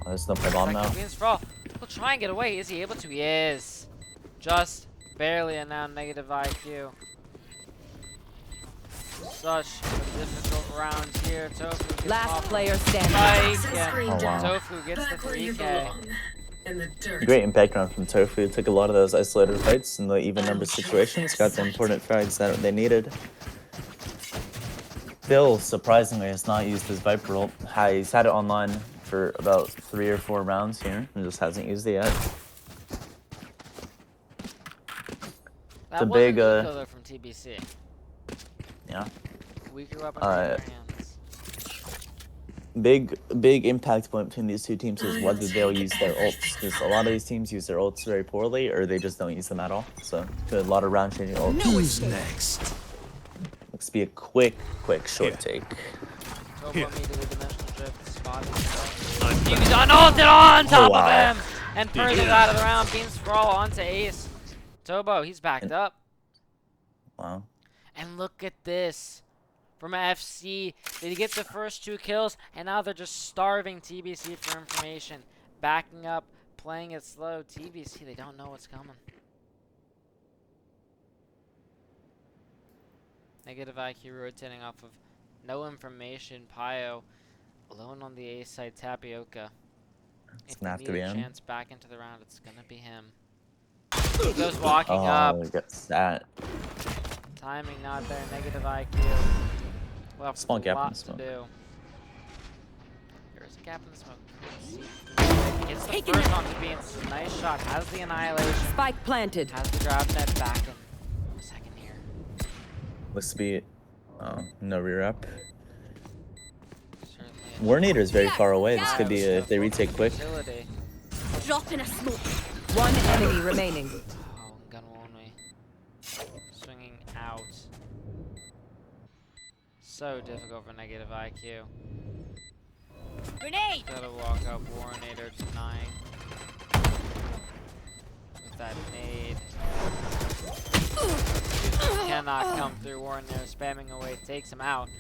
there's no play bomb now. Being Sprawl. He'll try and get away. Is he able to? He is. Just barely, and now negative IQ. Such a difficult round here. Tofu gets Last off player standing. spike, and Oh, wow. Tofu gets the 3K. Great impact round from Tofu. Took a lot of those isolated fights in the even number situations. Got the important frags that they needed. Bill, surprisingly, has not used his Viper ult. He's had it online for about 3 or 4 rounds here, and just hasn't used it yet. That a wasn't big, Nico, though, from TBC. Yeah. Weaker weapon in their hands. Big impact point between these two teams is whether they'll use their ults, because a lot of these teams use their ults very poorly, or they just don't use them at all. So, a lot of round changing ults. Who's next? Looks to be a quick short take. Tobo immediately dimensional drift, spotted. He's unulted on top wow. of him! And Perzo's out of the round. Bean Sprawl onto Ace. Tobo, he's backed up. Wow. And look at this. from FC. They get the first 2 kills, and now they're just starving TBC for information. Backing up, playing it slow. TBC, they don't know what's coming. Negative IQ rotating off of no information. Pio alone on the A side. Tapioca. It's If gonna they have need to be a him. chance back into the round, it's gonna be him. He goes walking up. Oh, gets that. Timing not there. Negative IQ. Left Small a gap in lot the to smoke. do. There's a gap in the smoke. Gets the first on to Beans. Nice shot. Has the annihilation. Spike planted. Has the grab net back in second here. Looks to be no rear up. Certainly a Warnator is very far away. This could be if they retake quick. utility. Drop in a smoke. One enemy remaining. Oh, gun only. Swinging out. So difficult for negative IQ. Grenade. Gotta walk up. Warnator denying. With that nade. Cannot come through. Warnator spamming away. Takes him out.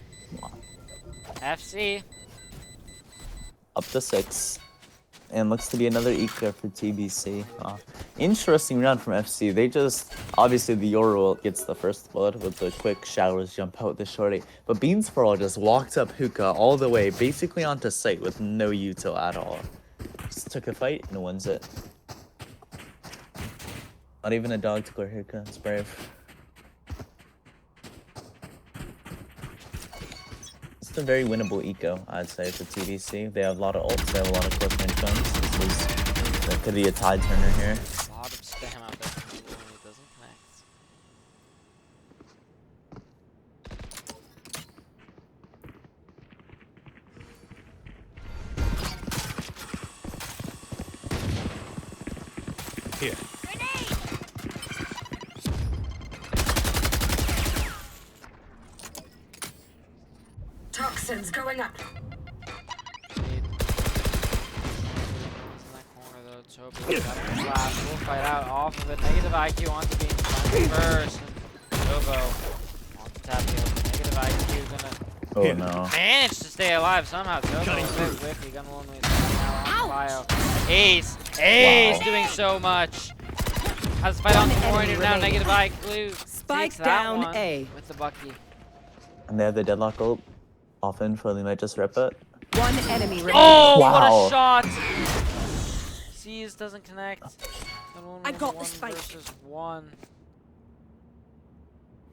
FC. Up to 6. And looks to be another eco for TBC. Interesting round from FC. They just, obviously the Yoru gets the first blood with the quick showers jump out the shorty. But Beans for all just walked up hookah all the way, basically onto site with no util at all. Just took a fight and wins it. Not even a dog to clear hookah. It's brave. It's a very winnable eco, I'd say, for TBC. They have a lot of ults, they have a lot of close range guns. That could be a tide turner here. A lot of spam out there from Blue when it doesn't connect. Here. Toxins going up. In that corner though, Toby got a flash. We'll fight out off of it. Negative IQ onto being stunned first. And Tobo onto Tapio. Negative IQ gonna Oh no. manage to stay alive somehow. Tobo a bit whiffy. Gun only now on Bio. Ace! Ace doing so much! Has to fight on the point and now negative IQ. Spike Takes that down one A. with the Bucky. And they have the deadlock ult off info, they might just rip it. One enemy remaining. Oh, Wow. what a shot! Seas doesn't connect. I got the one spike. versus one. This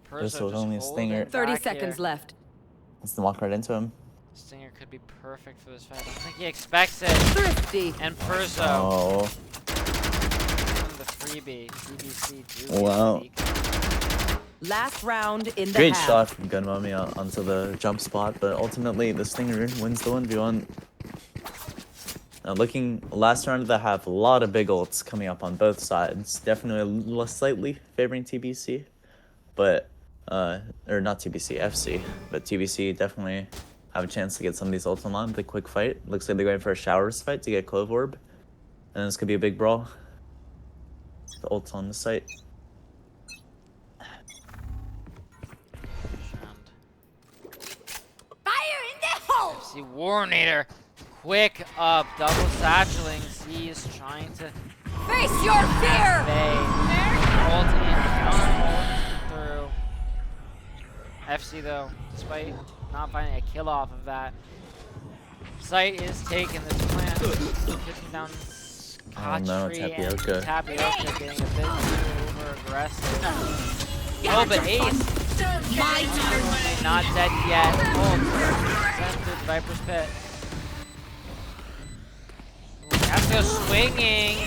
Perso was just only a holding stinger. back 30 seconds here. left. Let's walk right into him. Stinger could be perfect for this fight. I don't think he expects it. Thrifty. And Perso Oh, from the freebie. TBC do Wow. leak. Last round in the great half. shot from Gunmummy onto the jump spot, but ultimately the Stinger wins the 1v1. Now looking last round of the half, a lot of big ults coming up on both sides. Definitely slightly favoring TBC, but or not TBC, FC, but TBC definitely have a chance to get some of these ults online with a quick fight. Looks like they're going for a showers fight to get Clove Orb, and this could be a big brawl. The ults on the site. Fire in the hole. See Warnator quick up, double satcheling. C is trying to Face your fear. ult in, through. FC though, despite not finding a kill off of that, site is taking this plant, pushing down Oh no, Scotch-free Tapioca. and Tapioca getting a bit too over aggressive. Oh, but Ace. Not dead yet. Sent through the Viper's Pit. Has to go swinging.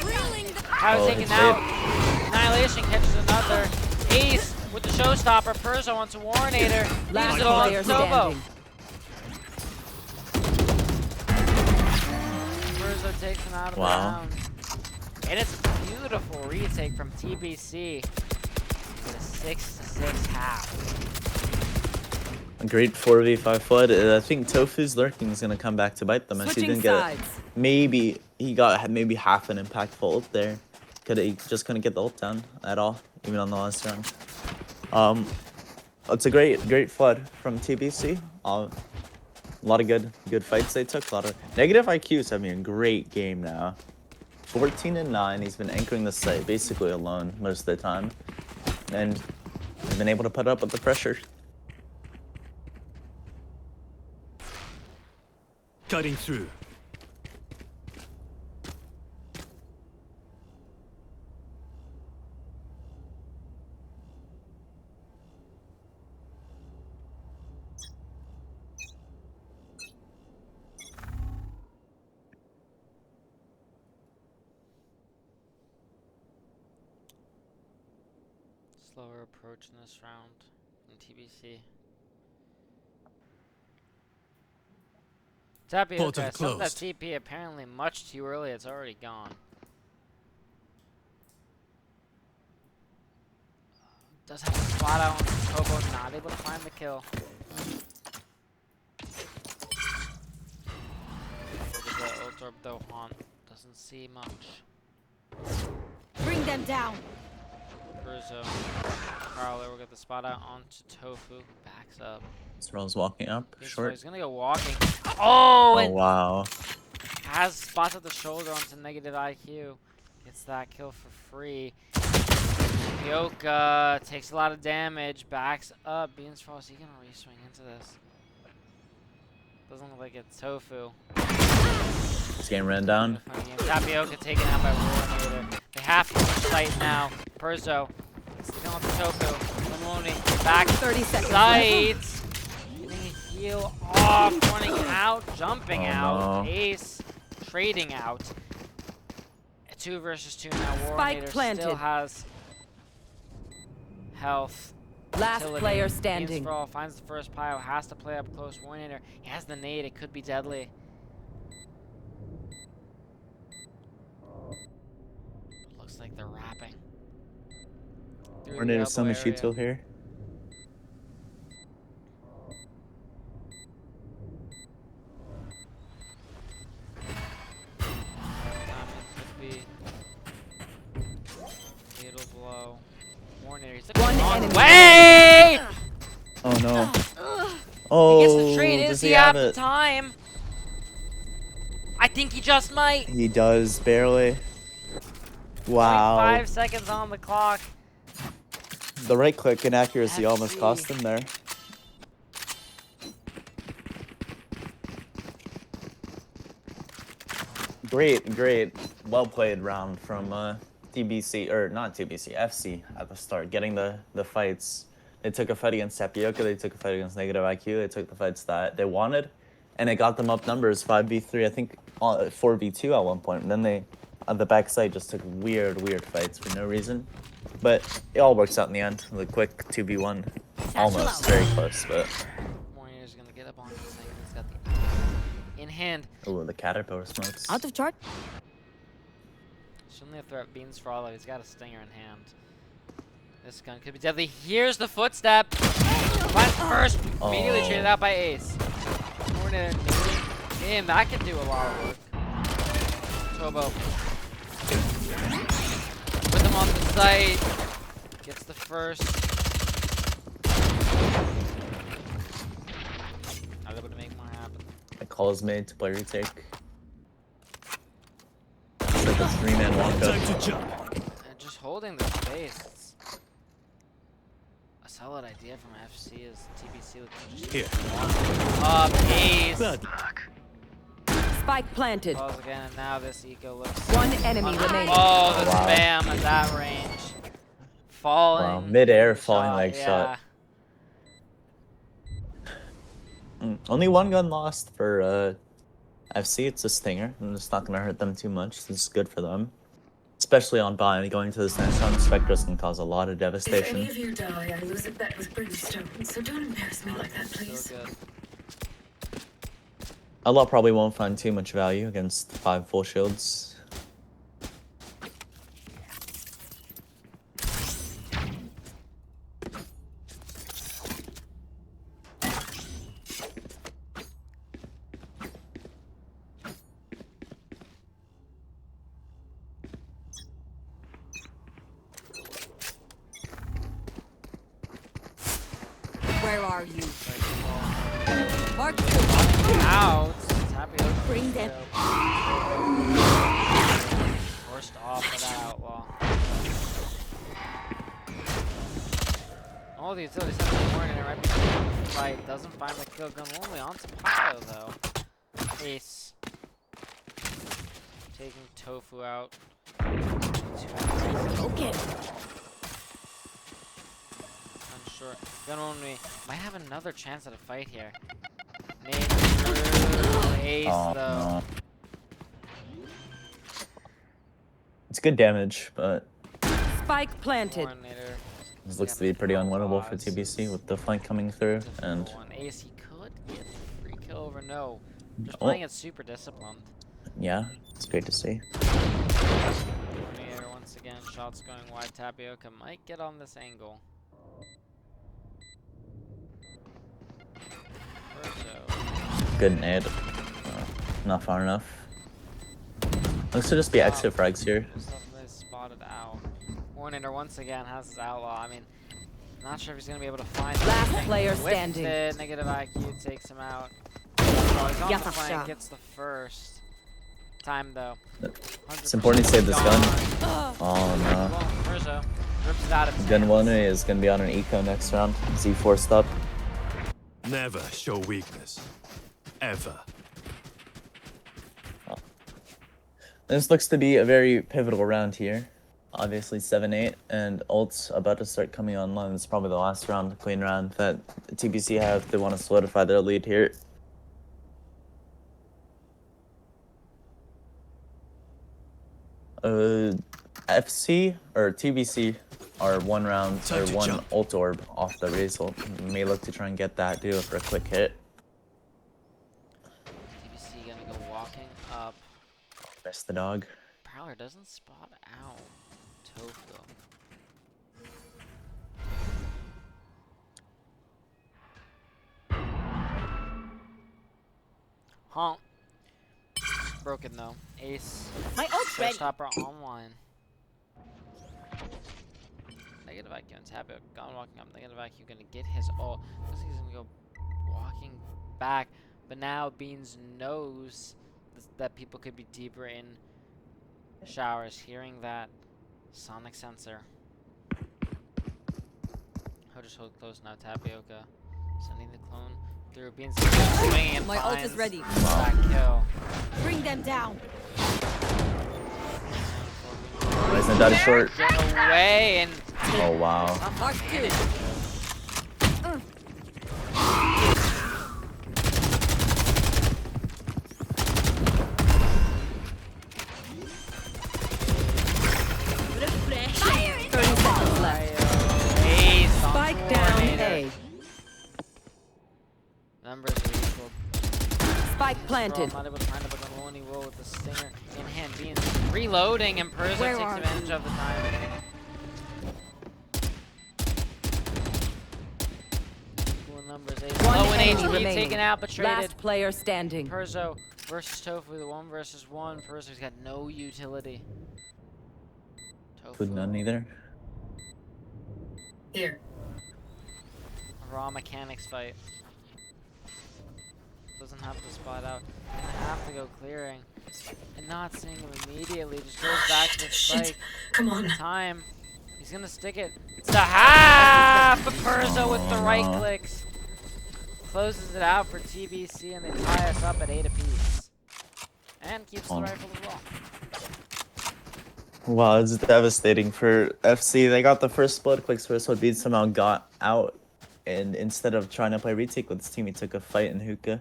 How Oh, taken it's out. Annihilation catches another. Ace with the showstopper. Perso wants a Warnator. Leaves Last it all player to Tobo. standing. Perso takes him out of the Wow. round. And it's a beautiful retake from TBC. With a 6-6 half. A great 4v5 flood. I think Tofu's lurking is gonna come back to bite them as he Switching didn't get sides. maybe he got maybe half an impactful ult there. He just couldn't get the ult down at all, even on the last round. It's a great flood from TBC. A lot of good fights they took. A lot of negative IQ's having a great game now. 14-9. He's been anchoring the site basically alone most of the time, and he's been able to put up with the pressure. Cutting through. Slower approach in this round in TBC. Tapioca, Portal some of that closed. TP apparently much too early. It's already gone. Does have a spot out on Kobo, not able to find the kill. Look at the ult orb though, Haunt doesn't see much. Bring them down. Bruzo, Carler will get the spot out onto Tofu, backs up. Srel's walking up short. He's gonna go walking. Oh, Oh and wow. has spots at the shoulder onto negative IQ. Gets that kill for free. Yoka takes a lot of damage, backs up. Beans Frost, he gonna re-swing into this. Doesn't look like it's Tofu. This game ran down. Tapioca taken out by Warrior. They have to push site now. Perzo. Still on the Tofu. Maloney back 30 seconds sight. Getting a heal off. Running out. Jumping Oh, out. no. Ace trading out. 2 versus 2 now. Spike Warrior planted. still has health. Last utility. player Beans standing. for all finds the first pile. Has to play up close. Warrior. He has the nade. It could be deadly. Looks like they're wrapping. Tornado summon Shito here. One enemy. Way! Oh no. He gets Oh, the trade. Is does he he have have the it? time? I think he just might. He does barely. Wow. 5 seconds on the clock. The right click inaccuracy almost FC. cost him there. Great, well played round from TBC, or not TBC, FC at the start, getting the fights. They took a fight against Tapioca, they took a fight against Negative IQ, they took the fights that they wanted, and it got them up numbers, 5v3, I think 4v2 at one point. And then they, on the backside, just took weird fights for no reason. But it all works out in the end. The quick 2v1, almost, very close, but... Warrior's gonna get up on this thing. He's got the in hand. Ooh, the Caterpillar smokes. Out of chart. Should only throw Beans for all of. He's got a stinger in hand. This gun could be deadly. Here's the footstep. Finds first. Immediately Oh. traded out by Ace. Warrior, damn, that could do a lot of work. Tobo. Put them on the site. Gets the first. Not able to make more happen. A call is made to play retake. It's like a 3-man walk-up. Time to jump. And just holding the space. It's a solid idea from FC is TBC with just Here. up Ace. Birdie. Spike planted. Calls again, and now this eco looks. One enemy remaining. Oh, the Wow. spam at that range. Falling. Wow, mid-air shot, falling leg yeah. shot. Only one gun lost for FC. It's a stinger, and it's not gonna hurt them too much. This is good for them, especially on buy. Going to this next round, Spectres can cause a lot of If devastation. any of you die, I lose a bet with Brimstone, so don't embarrass me like that, please. So good. Allah probably won't find too much value against 5 full shields. Where are you? Like, Mark out. Tapioca. Bring them. Forced off of that outlaw. All the utilities have the warning right before the fight. Doesn't find the kill. Gun only onto Paco though. Ace. Taking Tofu out. Okay. Unsure. Gun only might have another chance at a fight here. Nade through. Ace though. No. It's good damage, but Spike planted. Coordinator. this looks to be pretty unwinnable for TBC with the flank coming through. And One Ace, he could get the free kill over no. Just Oh. playing it super disciplined. yeah, it's great to see. Coordinator once again, shots going wide. Tapioca might get on this angle. Verso. Good nade. Not far enough. Looks to just be exit frags here. Just definitely spotted out. Coordinator once again has his outlaw. I mean, not sure if he's gonna be able to find Last anything. player Whipped standing. it, negative IQ takes him out. Oh, he's on the Yasha. flank, gets the first. Time though. It's important to save this gun. Oh no. Well, Verso rips it out of his Gun hands. 1 is gonna be on an eco next round. Z forced up. Never show weakness. Ever. This looks to be a very pivotal round here. Obviously 7-8 and ult's about to start coming online. It's probably the last round, the clean round that TBC have if they want to solidify their lead here. FC or TBC are one round Time or to one jump. ult orb off the raise ult. May look to try and get that, do it for a quick hit. TBC gonna go walking up. Rest the dog. Prowler doesn't spot out Tofu. Honk. Broken though. Ace. My ult's ready. Showstopper online. Negative IQ on Tapio. Gone walking up. Negative IQ gonna get his ult. Looks like he's gonna go walking back. But now Beans knows that people could be deeper in showers. Hearing that sonic sensor. He'll just hold close now. Tapioca sending the clone through. Beans swinging and My ult is finds ready. that kill. Bring them down. Ryzen died short. Get away and Oh wow. Mark 2. Fire! 30 seconds left. Ace on Spike down coordinator. A. Numbers are equal. Spike planted. Not able to find a Baloney roll with the stinger in hand. Being reloading and Perzo Where takes are advantage of the time. Equal numbers. Ace. One Low in enemy HP remaining. taken out but traded. Last player standing. Perzo versus Tofu. The 1 versus 1. Perzo's got no utility. Tofu. With none either. Here. A raw mechanics fight. Doesn't have to spot out. Have to go clearing. And not seeing him immediately. Just goes back to the Shit. spike. Come on. Time. He's gonna stick it. It's a half! But Perzo with the right no. clicks. Closes it out for TBC and they tie us up at 8 apiece. And keeps the rifle as well. Wow, it's devastating for FC. They got the first split clicks first, so Beat somehow got out. And instead of trying to play retake with his team, he took a fight in hookah.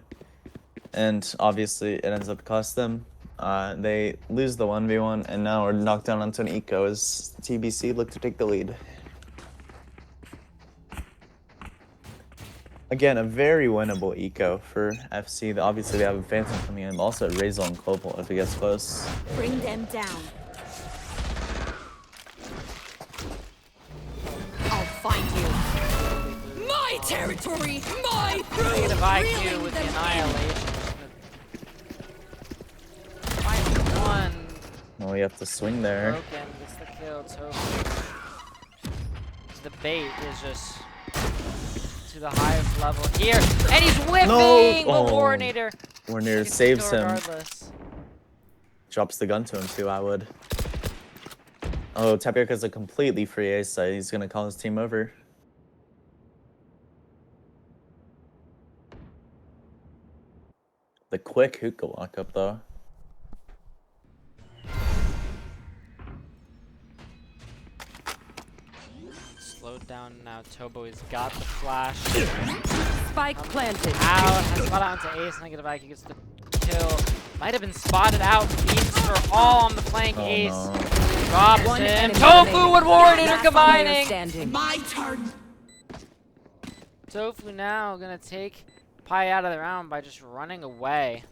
And obviously, it ends up cost them. They lose the 1v1, and now we're knocked down onto an eco as TBC look to take the lead. Again, a very winnable eco for FC. Obviously, they have a Phantom coming in, but also a Razor and Global if it gets close. Bring them down. I'll find you. My territory, my Negative throne. IQ with the annihilation. Final one. Oh, you have to swing there. Broken gets the kill. Tofu. The bait is just to the highest level here, and he's whipping No! the Oh. Warnator. Warner Gets to saves go him. regardless. Drops the gun to him too, I would. Oh, Tapioca's a completely free ace side. He's gonna call his team over. The quick hookah walk up though. Slowed down now. Tobo, he's got the flash. Spike planted. Out, has spot out into ace. Negative IQ gets the kill. Might have been spotted out. Beams for all on the flank. Oh Ace no. drops One him. enemy Tofu remaining. and Warnator Last player combining. standing. My turn. Tofu now gonna take Pi out of the round by just running away.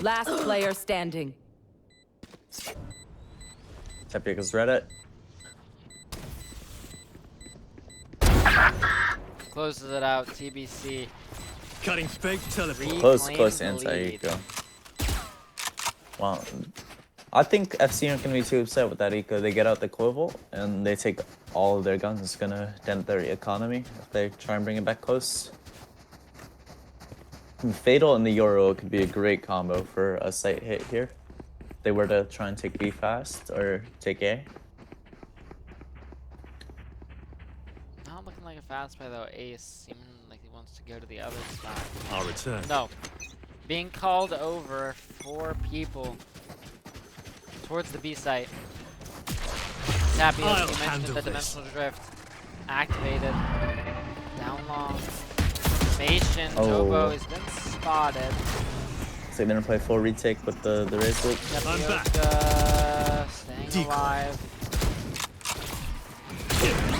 Last player standing. Tapioca's read it. Closes it out. TBC. Cutting fake teleport. Close reclaims the inside lead. eco. Well, I think FC aren't gonna be too upset with that eco. They get out the Quibble and they take all of their guns. It's gonna dent their economy if they try and bring it back close. Fatal and the Euro could be a great combo for a site hit here. If they were to try and take B fast or take A. Not looking like a fast play though. Ace seeming like he wants to go to the other side. I'll return. No. Being called over 4 people towards the B site. Tappy, I'll as you mentioned, handle the this. dimensional drift activated. Down long. Formation. Oh. Tobo has been spotted. So they're gonna play full retake with the raise loop. I'm back. Tapioca staying Decoy. alive.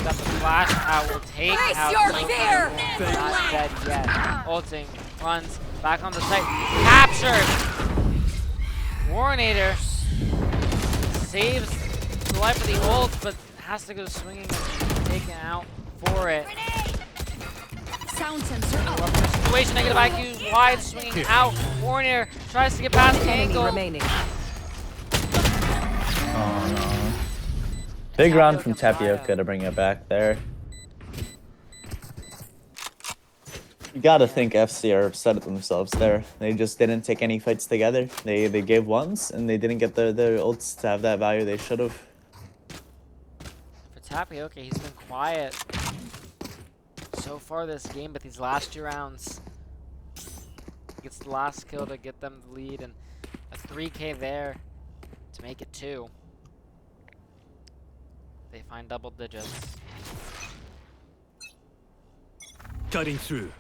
Got the flash out. Will take Face out your Tobo. fear! Not dead yet. Ulting. Runs back on the site. Captured! Warnator saves the life of the ult, but has to go swinging and taken out for it. Sound sensor up. Love the situation. Negative IQ wide swinging out. Warnator tries to get past the Enemy ankle. remaining. Oh no. Big round from Tapioca Tapioca to bring it back there. You gotta think FC are upset at themselves there. They just didn't take any fights together. They gave ones and they didn't get their ults to have that value they should have. For Tapioca, he's been quiet so far this game, but these last 2 rounds, he gets the last kill to get them the lead, and a 3K there to make it 2. They find double digits. Cutting through.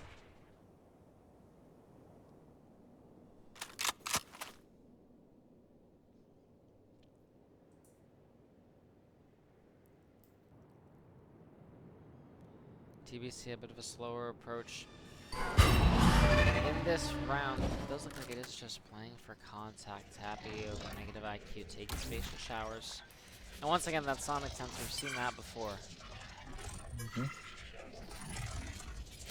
TBC a bit of a slower approach. In this round, it does look like it is just playing for contact. Happy over negative IQ, taking spatial showers. And once again, that Sonic Sense, we've seen that before.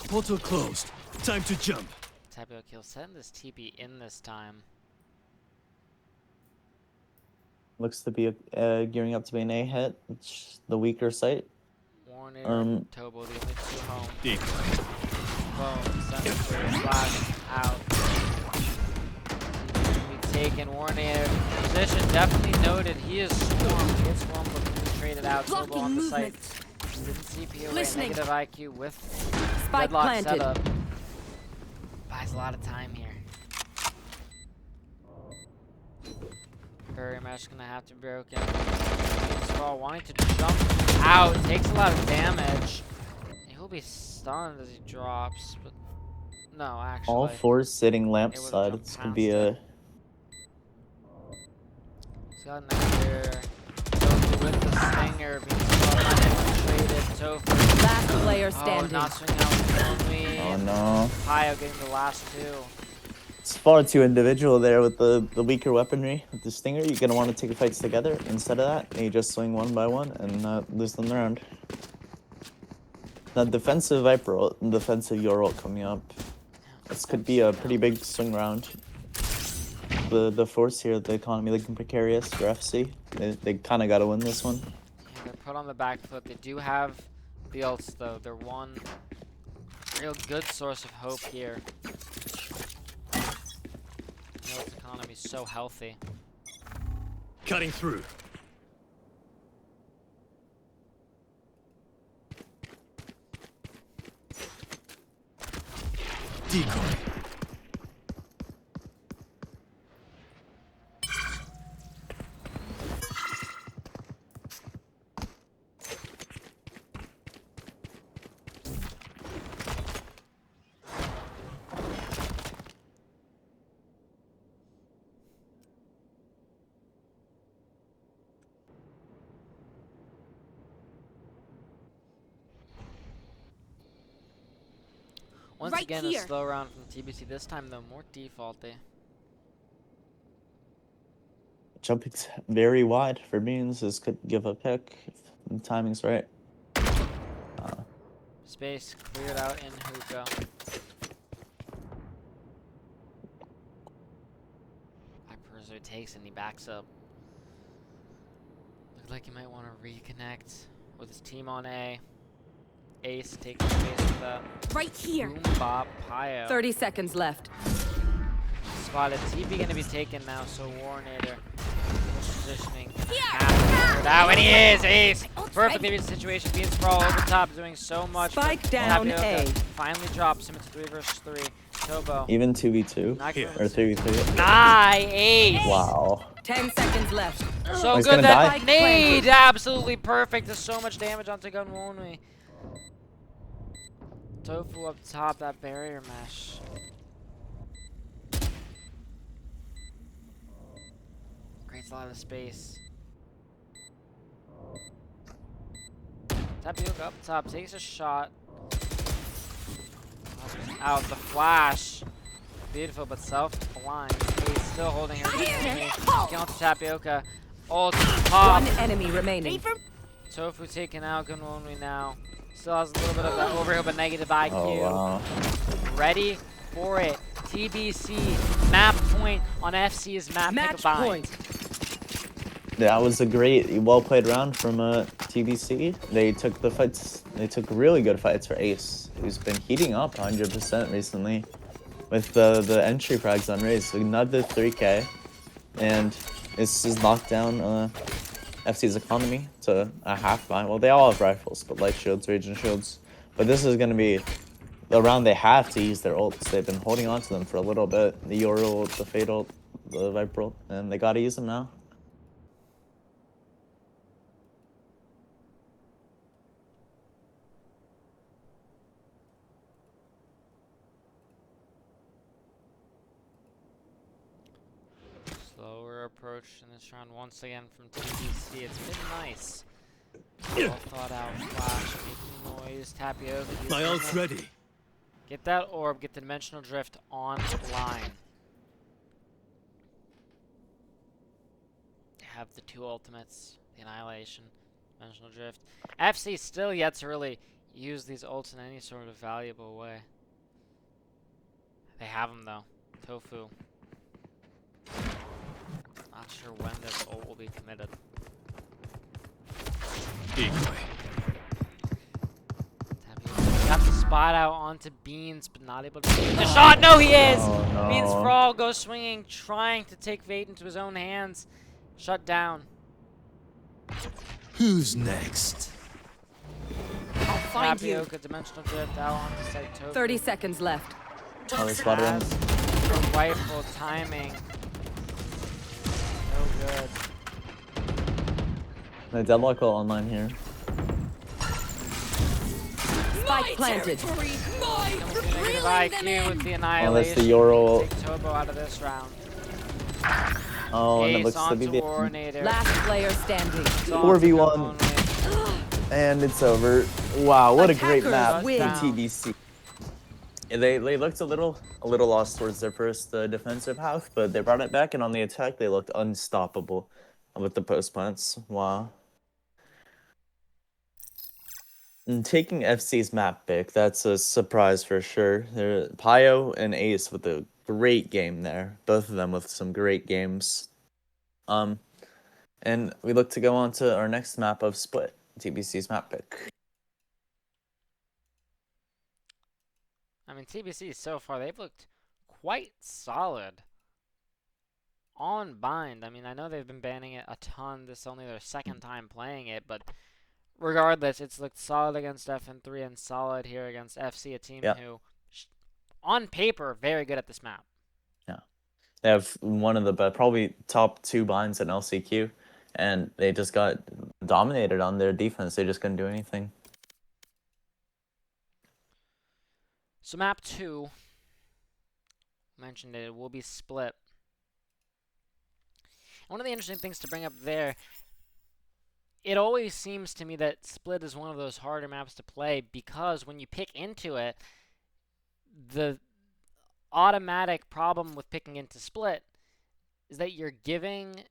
Portal closed. Time to jump. Tapio kill, setting this TP in this time. Looks to be gearing up to be an A hit. It's the weaker site. Warner, Tobo, the only 2 home. Deep. Boom, sensor, flash, out. We taken Warner. Position definitely noted. He is swarmed. Hits one, but he traded out. Tobo Blocking on the movement. site. Didn't see POA, Listening. negative IQ with Spike deadlock planted. setup. Buys a lot of time here. Very much gonna have to be broken. Ball wanting to jump out, takes a lot of damage. He'll be stunned as he drops, but no, actually. All 4 sitting lamp Able to side. jump It's gonna past be it. He's got another Tofu with the stinger being uninfiltrated. Tofu. Last player Oh, standing. not swinging out only. Oh no. Pio getting the last 2. It's far too individual there with the weaker weaponry. With the Stinger, you're going to want to take the fights together. Instead of that, you just swing one by one and lose them round. Now, defensive Viper ult and defensive Your ult coming up. This could be a pretty big swing round. The force here, the economy looking precarious for FC. They kind of got to win this one. Yeah, they're put on the back foot. They do have The ults, though, they're one real good source of hope here. The ult economy's so healthy. Cutting through. Decoy. Once Right again, here. a slow round from TBC. This time, though, more defaulty. Jumping's very wide for Beans. This could give a pick if the timing's right. Space cleared out in hookah. Hyperzo takes and he backs up. Looks like he might want to reconnect with his team on A. Ace taking space with that. Right here. Boom bop Pio. 30 seconds left. Spotted. TB gonna be taken now, so Warnator positioning. Out and he is Ace. Perfectly read the situation. Being sprawl over top, doing so much. Spike down A. Finally drops him. It's 3 versus 3. Tobo. Even 2v2 Not Here. gonna- or 3v3. Nice. Wow. 10 seconds left. So he's good gonna that die. nade. Absolutely perfect. Does so much damage onto Gunwonwi. Tofu up top. That barrier mesh. Creates a lot of space. Tapioca up top, takes a shot. Out the flash. Beautiful, but self-blind. He's still holding her. Get onto Tapioca. Ult pop. One enemy remaining. Tofu taken out. Gunwonwi now. Still has a little bit of that overheal, but negative IQ. Oh, wow. Ready for it. TBC map point on FC's map Match pick bind. point. That was a great, well-played round from TBC. They took the fights. They took really good fights for Ace, who's been heating up 100% recently with the entry frags on Raze. So another 3K, and this has knocked down FC's economy to a half buy. Well, they all have rifles, but light shields, raging shields. But this is going to be the round they have to use their ults. They've been holding on to them for a little bit. The Yoru ult, the Fade ult, the Viper ult, and they got to use them now. Slower approach in this round once again from TBC. It's been nice. Well thought out flash, making noise. Tapioca. My ult's ready. Get that orb, get the dimensional drift online. Have the 2 ultimates, the annihilation, dimensional drift. FC still yet to really use these ults in any sort of valuable way. They have them though. Tofu. Not sure when this ult will be committed. Decoy. Got the spot out onto Beans, but not able to get the shot. No, he is! Oh, no. Beans for all goes swinging, trying to take fate into his own hands. Shut down. Who's next? I'll find you. Tapioca, dimensional drift out onto site. Tofu 30 seconds left. Oh, they spotted him. has the rifle timing. No good. The deadlock ult online here. Spike planted. Negative IQ with the Oh, annihilation. that's the Yoru ult. Take Tobo out of this round. Oh, and it Ace looks to onto be Warnator. Last player standing. It's on 4v1. to Gunwonwi. And it's over. Wow, what a great Attackers map win. from TBC. Yeah, they looked a little lost towards their first defensive half, but they brought it back, and on the attack they looked unstoppable with the post plants. Wow. And taking FC's map pick, that's a surprise for sure. They're Pio and Ace with a great game there. Both of them with some great games. And we look to go on to our next map of Split, TBC's map pick. mean, TBC so far, they've looked quite solid on bind. I mean, I know they've been banning it a ton. This is only their second time playing it, but regardless, it's looked solid against FN3 and solid here against FC, a team Yeah. who, on paper, very good at this map. Yeah. They have one of the probably top 2 binds in LCQ, and they just got dominated on their defense. They just couldn't do anything. So map 2, mentioned it will be split. One of the interesting things to bring up there, it always seems to me that split is one of those harder maps to play because when you pick into it, the automatic problem with picking into split is that you're giving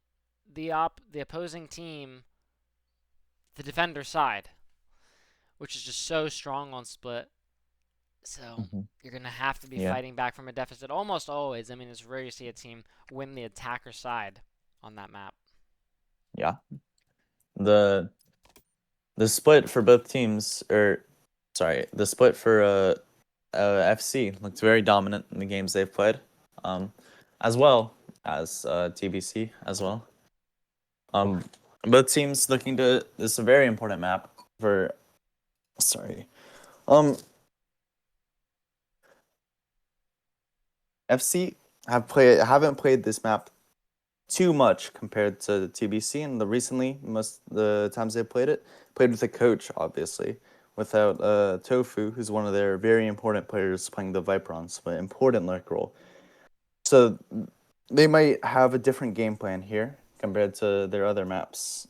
the opposing team the defender side, which is just so strong on split. So you're going to have to be fighting back from a deficit almost always. I mean, it's rare you see a team win the attacker side on that map. Yeah. The split for both teams, the split for FC looks very dominant in the games they've played, as well as TBC as well. Both teams looking to. This is a very important map for. FC haven't played this map too much compared to TBC, and most the times they played with a coach, obviously, without Tofu, who's one of their very important players playing the Viperons, but important lurk role. So they might have a different game plan here compared to their other maps.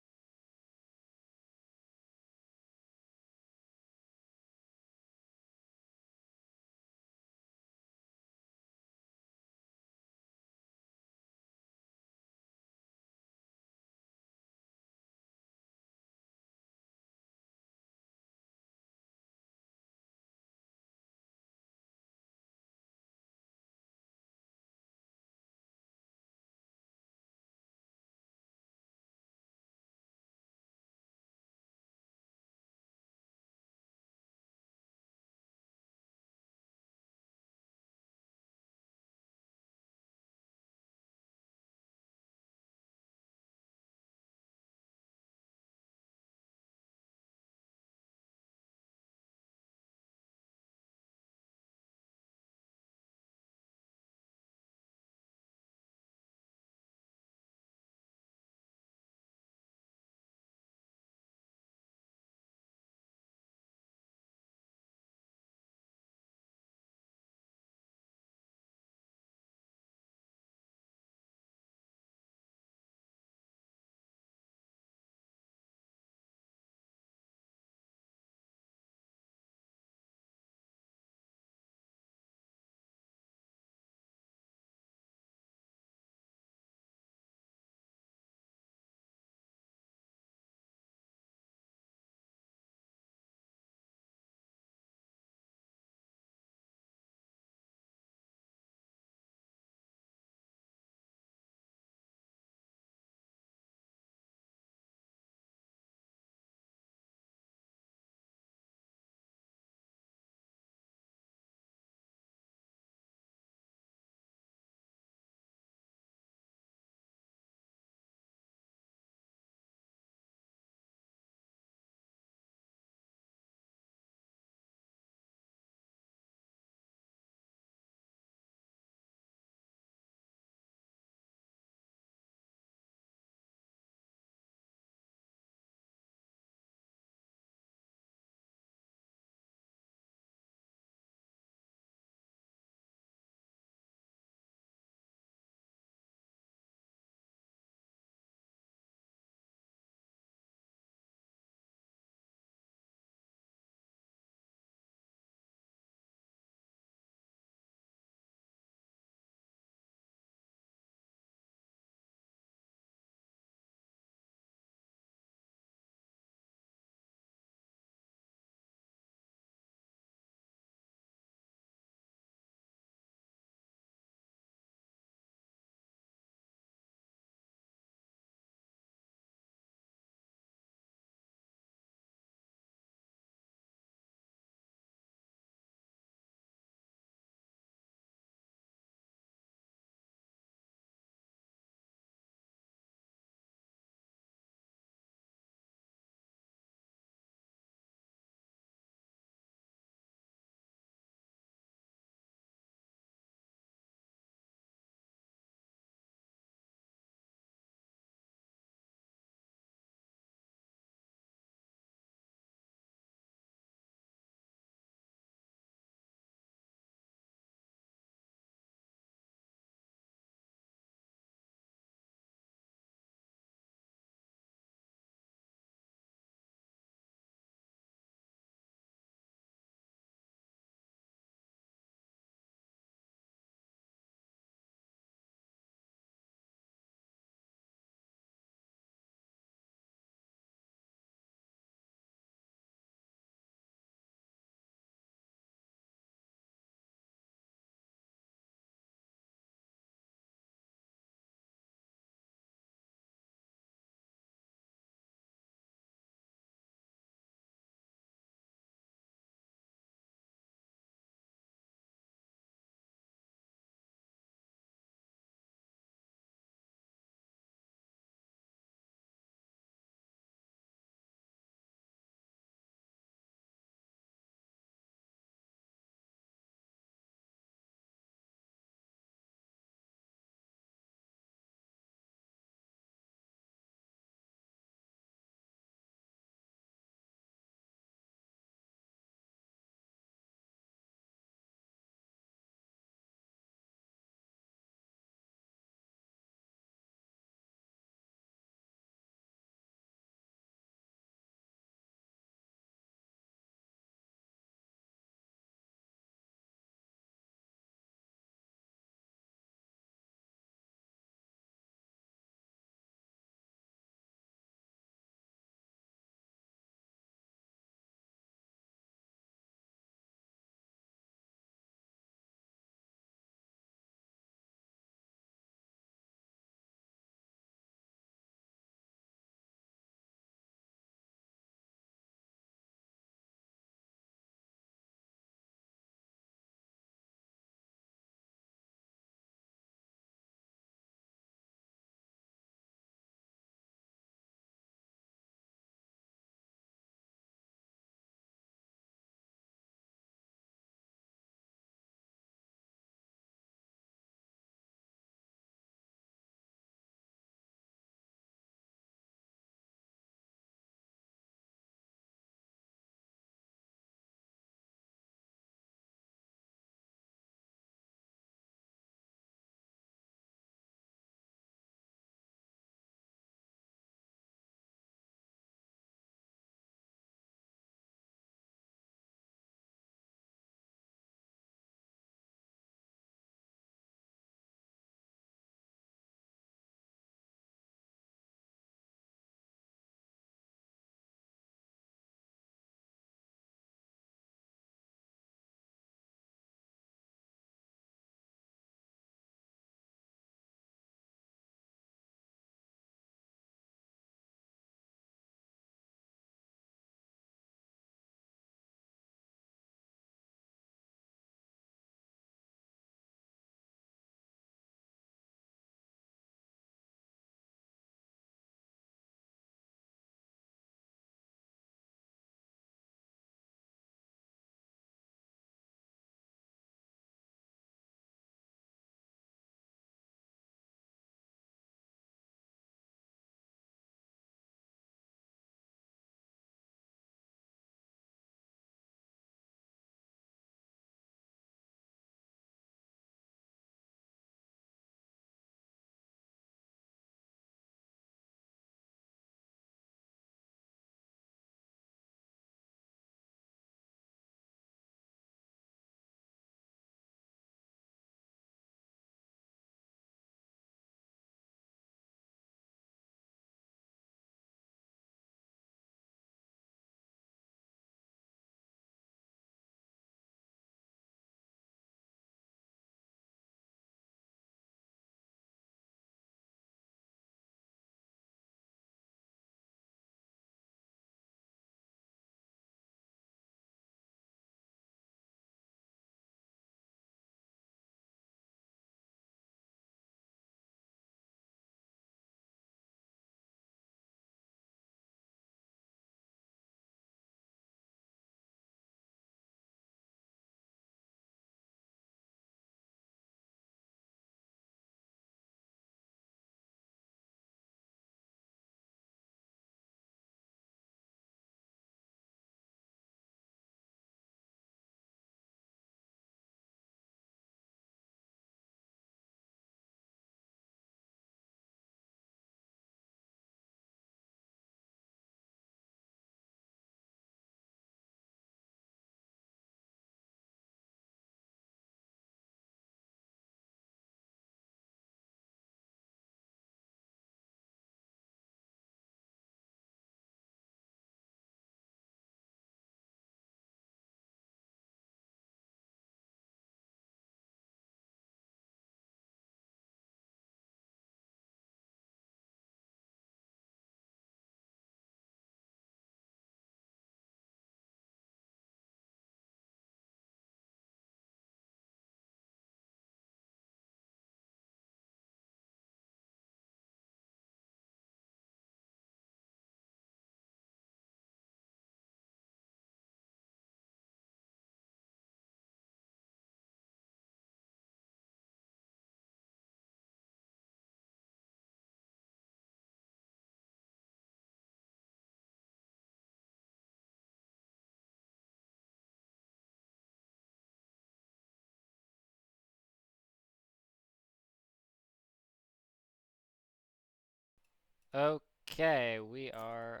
Okay, we are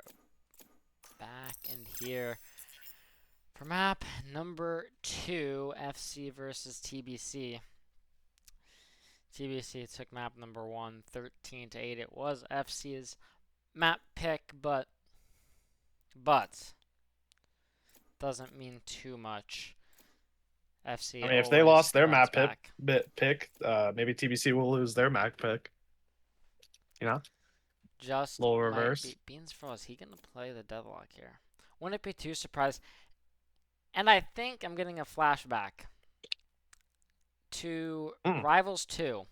back in here for map number 2, FC versus TBC. TBC took map number 1, 13-8. It was FC's map pick, but doesn't mean too much. FC. I mean, if they always lost their bounce map back. pick, maybe TBC will lose their map pick. You know, Just little might reverse. be. Beans Fro, is he gonna play the deadlock here? Wouldn't be too surprised. And I think I'm getting a flashback to Rivals 2.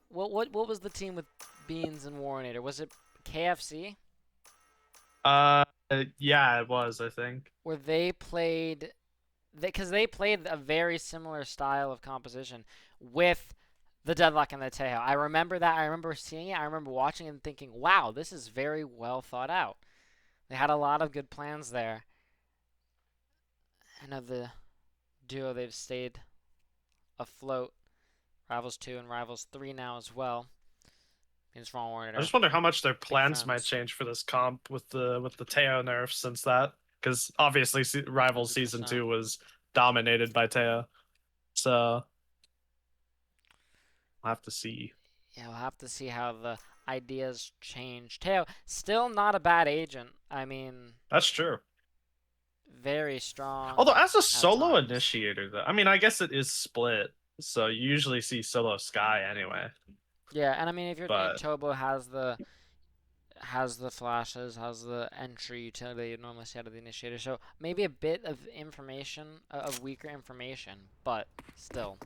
What was the team with Beans and Warinator? Was it KFC? Yeah, it was, I think. Where they played, because they played a very similar style of composition with the Deadlock and the Tejo. I remember that. I remember seeing it. I remember watching it and thinking, wow, this is very well thought out. They had a lot of good plans there. And of the duo, they've stayed afloat. Rivals 2 and Rivals 3 now as well. Beans Raw Warinator. I just wonder how much their plans fans. might change for this comp with the Teo nerf since that, because obviously Rivals Season 100%. 2 was dominated by Teo, so we'll have to see. Yeah, we'll have to see how the ideas change. Teo, still not a bad agent. I mean, That's true. very strong. Although as a solo times. initiator, though, I mean, I guess it is split, so you usually see solo Sky anyway. Yeah, and I mean, if your But- Chobo has the flashes, has the entry utility you normally see out of the initiator, so maybe a bit of information, of weaker information, but still,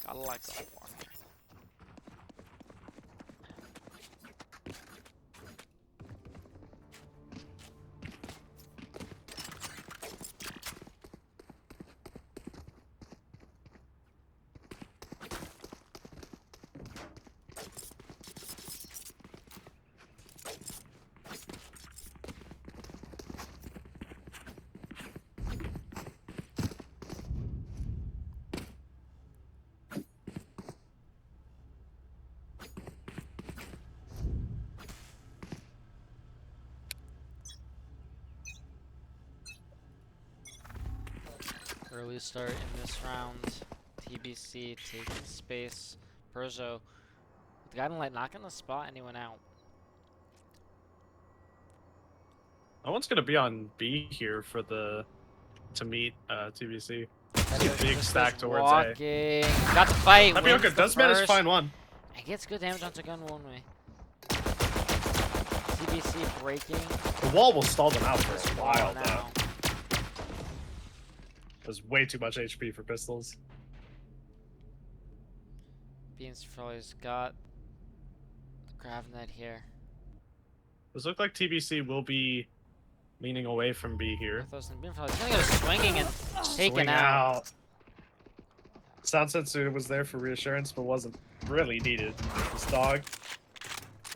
gotta like that one. Early start in this round. TBC taking space. Perzo, with the guiding light, not gonna spot anyone out. No one's gonna be on B here for to meet TBC. Just Big is stack towards A. walking. Got the fight. Tapioca Wins the does manage to first. find one. He gets good damage onto gun one way. TBC breaking. The wall will stall them out for This a wall while, though. now. There's way too much HP for pistols. Beans Froy's got the grav net here. Does look like TBC will be leaning away from B here. He's gonna go swinging and taken Swing out. Sound Sensor was there for reassurance, but wasn't really needed. This dog.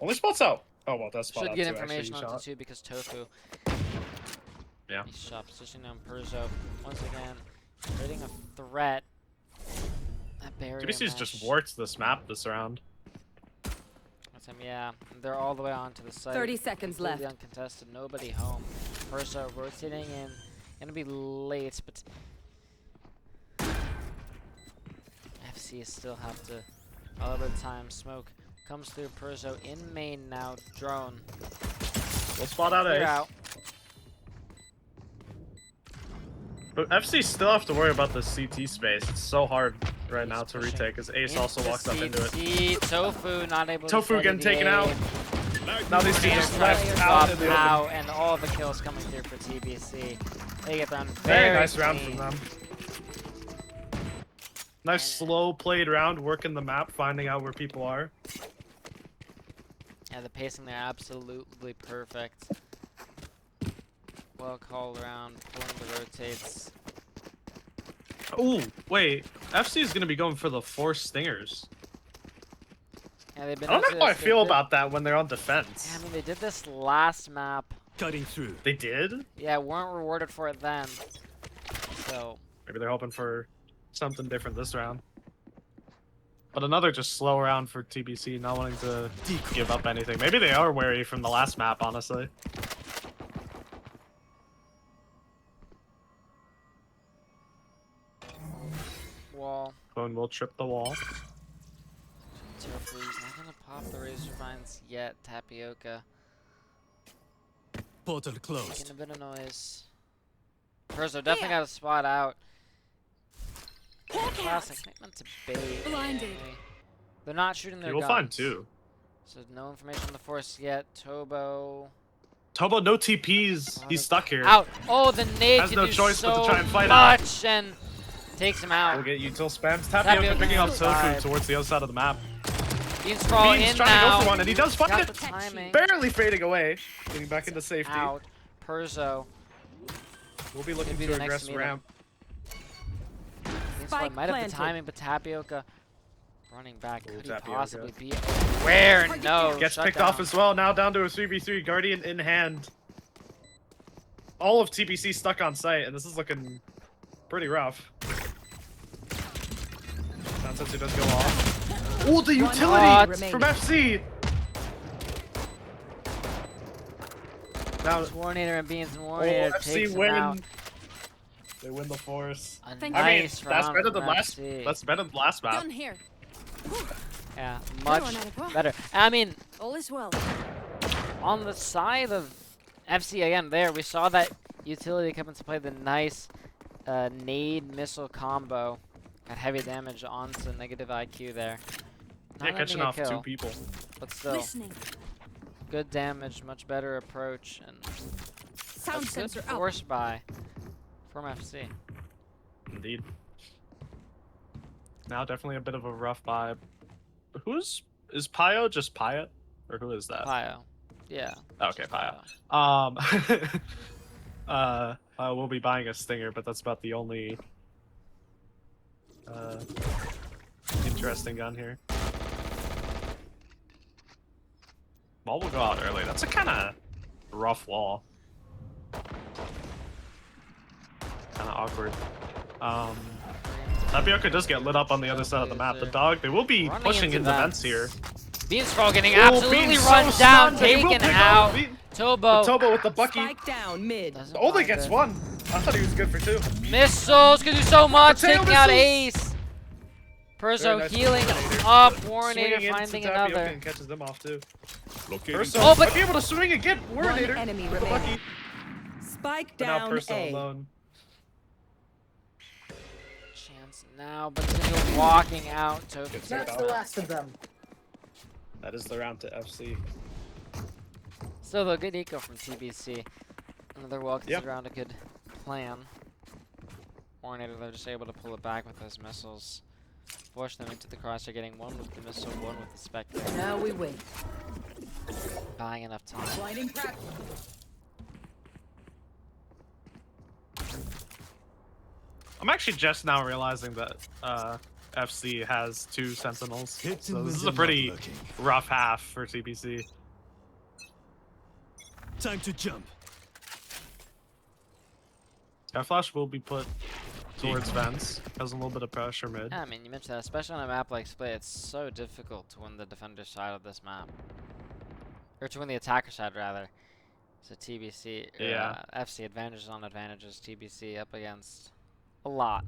Only spots out. Oh, well, that's spot Should out get too, information actually, onto shot. 2 because Tofu. Yeah. He's shot positioning on Perzo. Once again, creating a threat. That barrier TBC's just mesh. worked this map this round. That's him, yeah. They're all the way onto the site. 30 seconds Completely left. uncontested. Nobody home. Perzo rotating in. Gonna be late, but FC still have to. A little bit of time. Smoke comes through. Perzo in main now. Drone. We'll spot out Clear A. out. But FC still have to worry about the CT space. It's so hard right now to pushing retake, as Ace into also walks up into it. CT. Tofu not able to Tofu stay getting the taken aim. out. Now these two And just left players out up in the open. out, and all the kills coming through for TBC. They get done Very nice round clean. from them. Nice slow played round, working the map, finding out where people are. Yeah, the pacing there absolutely perfect. Well called around, pulling the rotates. Ooh, wait. FC is gonna be going for the 4 stingers. Yeah, they've been I don't into know how I this- they feel did- about that when they're on defense. Yeah, I mean, they did this last map. Cutting through. They did? Yeah, weren't rewarded for it then. So, Maybe they're hoping for something different this round. But another just slow round for TBC, not wanting to give up anything. Maybe they are wary from the last map, honestly. Wall. Clone will trip the wall. Tofu, he's not gonna pop the razor vines yet. Tapioca. Portal closed. Making a bit of noise. Perzo definitely got a spot out. Classic. Maybe meant to bait. Blinded. Maybe. They're not shooting their You will guns. find two. So no information on the force yet. Tobo. Tobo, no TPs. He's stuck here. Out. Oh, the nade Has can no do choice so but to try and fight out. much and takes him out. We'll get util spams. Tapioca picking up Tofu towards the other side of the map. Beans crawl Beans in trying now. to go for one, and he does find Got it. the timing. Barely fading away. Getting back into safety. Out. Perzo. We'll be looking Could be to the next aggress meetup. ramp. Beans Spike might have the planted. timing, but Tapioca running back. Ooh, Could he Tapioca. possibly be aware? No. Gets shut picked down. off as well. Now down to a 3v3. Guardian in hand. All of TBC stuck on site, and this is looking pretty rough. Sansetsu does go off. Oh, the utility from FC! Now, Warnator and Beans and Warnator FC takes him out. win. They win the force. A Thank I mean, nice that's round better from than last. FC. That's better than last map. Done here. Yeah, Good much one, Adequate. better. I mean, All is well. on the side of FC again, there we saw that utility come into play. The nice nade missile combo got heavy damage onto negative IQ there. Not Yeah, catching ending a off kill, 2 people. but still Listening. good damage, much better approach, and Sound a good sensor out. force buy from FC. Indeed. Now definitely a bit of a rough vibe. Is Pio just Pyatt? Or who is that? Pio. Yeah. Okay, Pio. We'll be buying a Stinger, but that's about the only interesting gun here. Wall will go out early. That's a kind of rough wall. Kind of awkward. Tapioca does get lit up on the other side of the map. The dog, they will be Running pushing into into vents here. Beanscrawl getting Oh, absolutely Bean's run so down, stunned, but he will taken pick out. off Bean. Tobo Tobo with the Bucky. Spike down mid. doesn't Only find gets it. one. I thought he was good for 2. Missiles can do so much, Potato taking out missiles. Ace. Very Perzo nice healing Warnator. up, Swinging Warnator into finding Tapioca another. and catches them off too. Locating Perso Oh, but- might be able to swing again. Warnator. enemy with the remaining. Bucky. Spike But now down Perso A. alone. Chance now, but it's gonna go walking out. Toby Gets takes it it out. out. last of them. That is the round to FC. Still a good eco from TBC. Another well-considered Yep. round, a good plan. Warnator, they're just able to pull it back with those missiles. Force them into the crosshair, getting one with the missile, one with the Spectre. Now we wait. Buying enough time. Blinding crack. I'm actually just now realizing that FC has 2 Sentinels. Hit So him this with is a the pretty mud lurking. rough half for TBC. Time to jump. Air Flash will be put towards vents. Has a little bit of pressure mid. Yeah, I mean, you mentioned that, especially on a map like Split, it's so difficult to win the defender side of this map. Or to win the attacker side, rather. So TBC, Yeah. FC advantages on advantages, TBC up against a lot.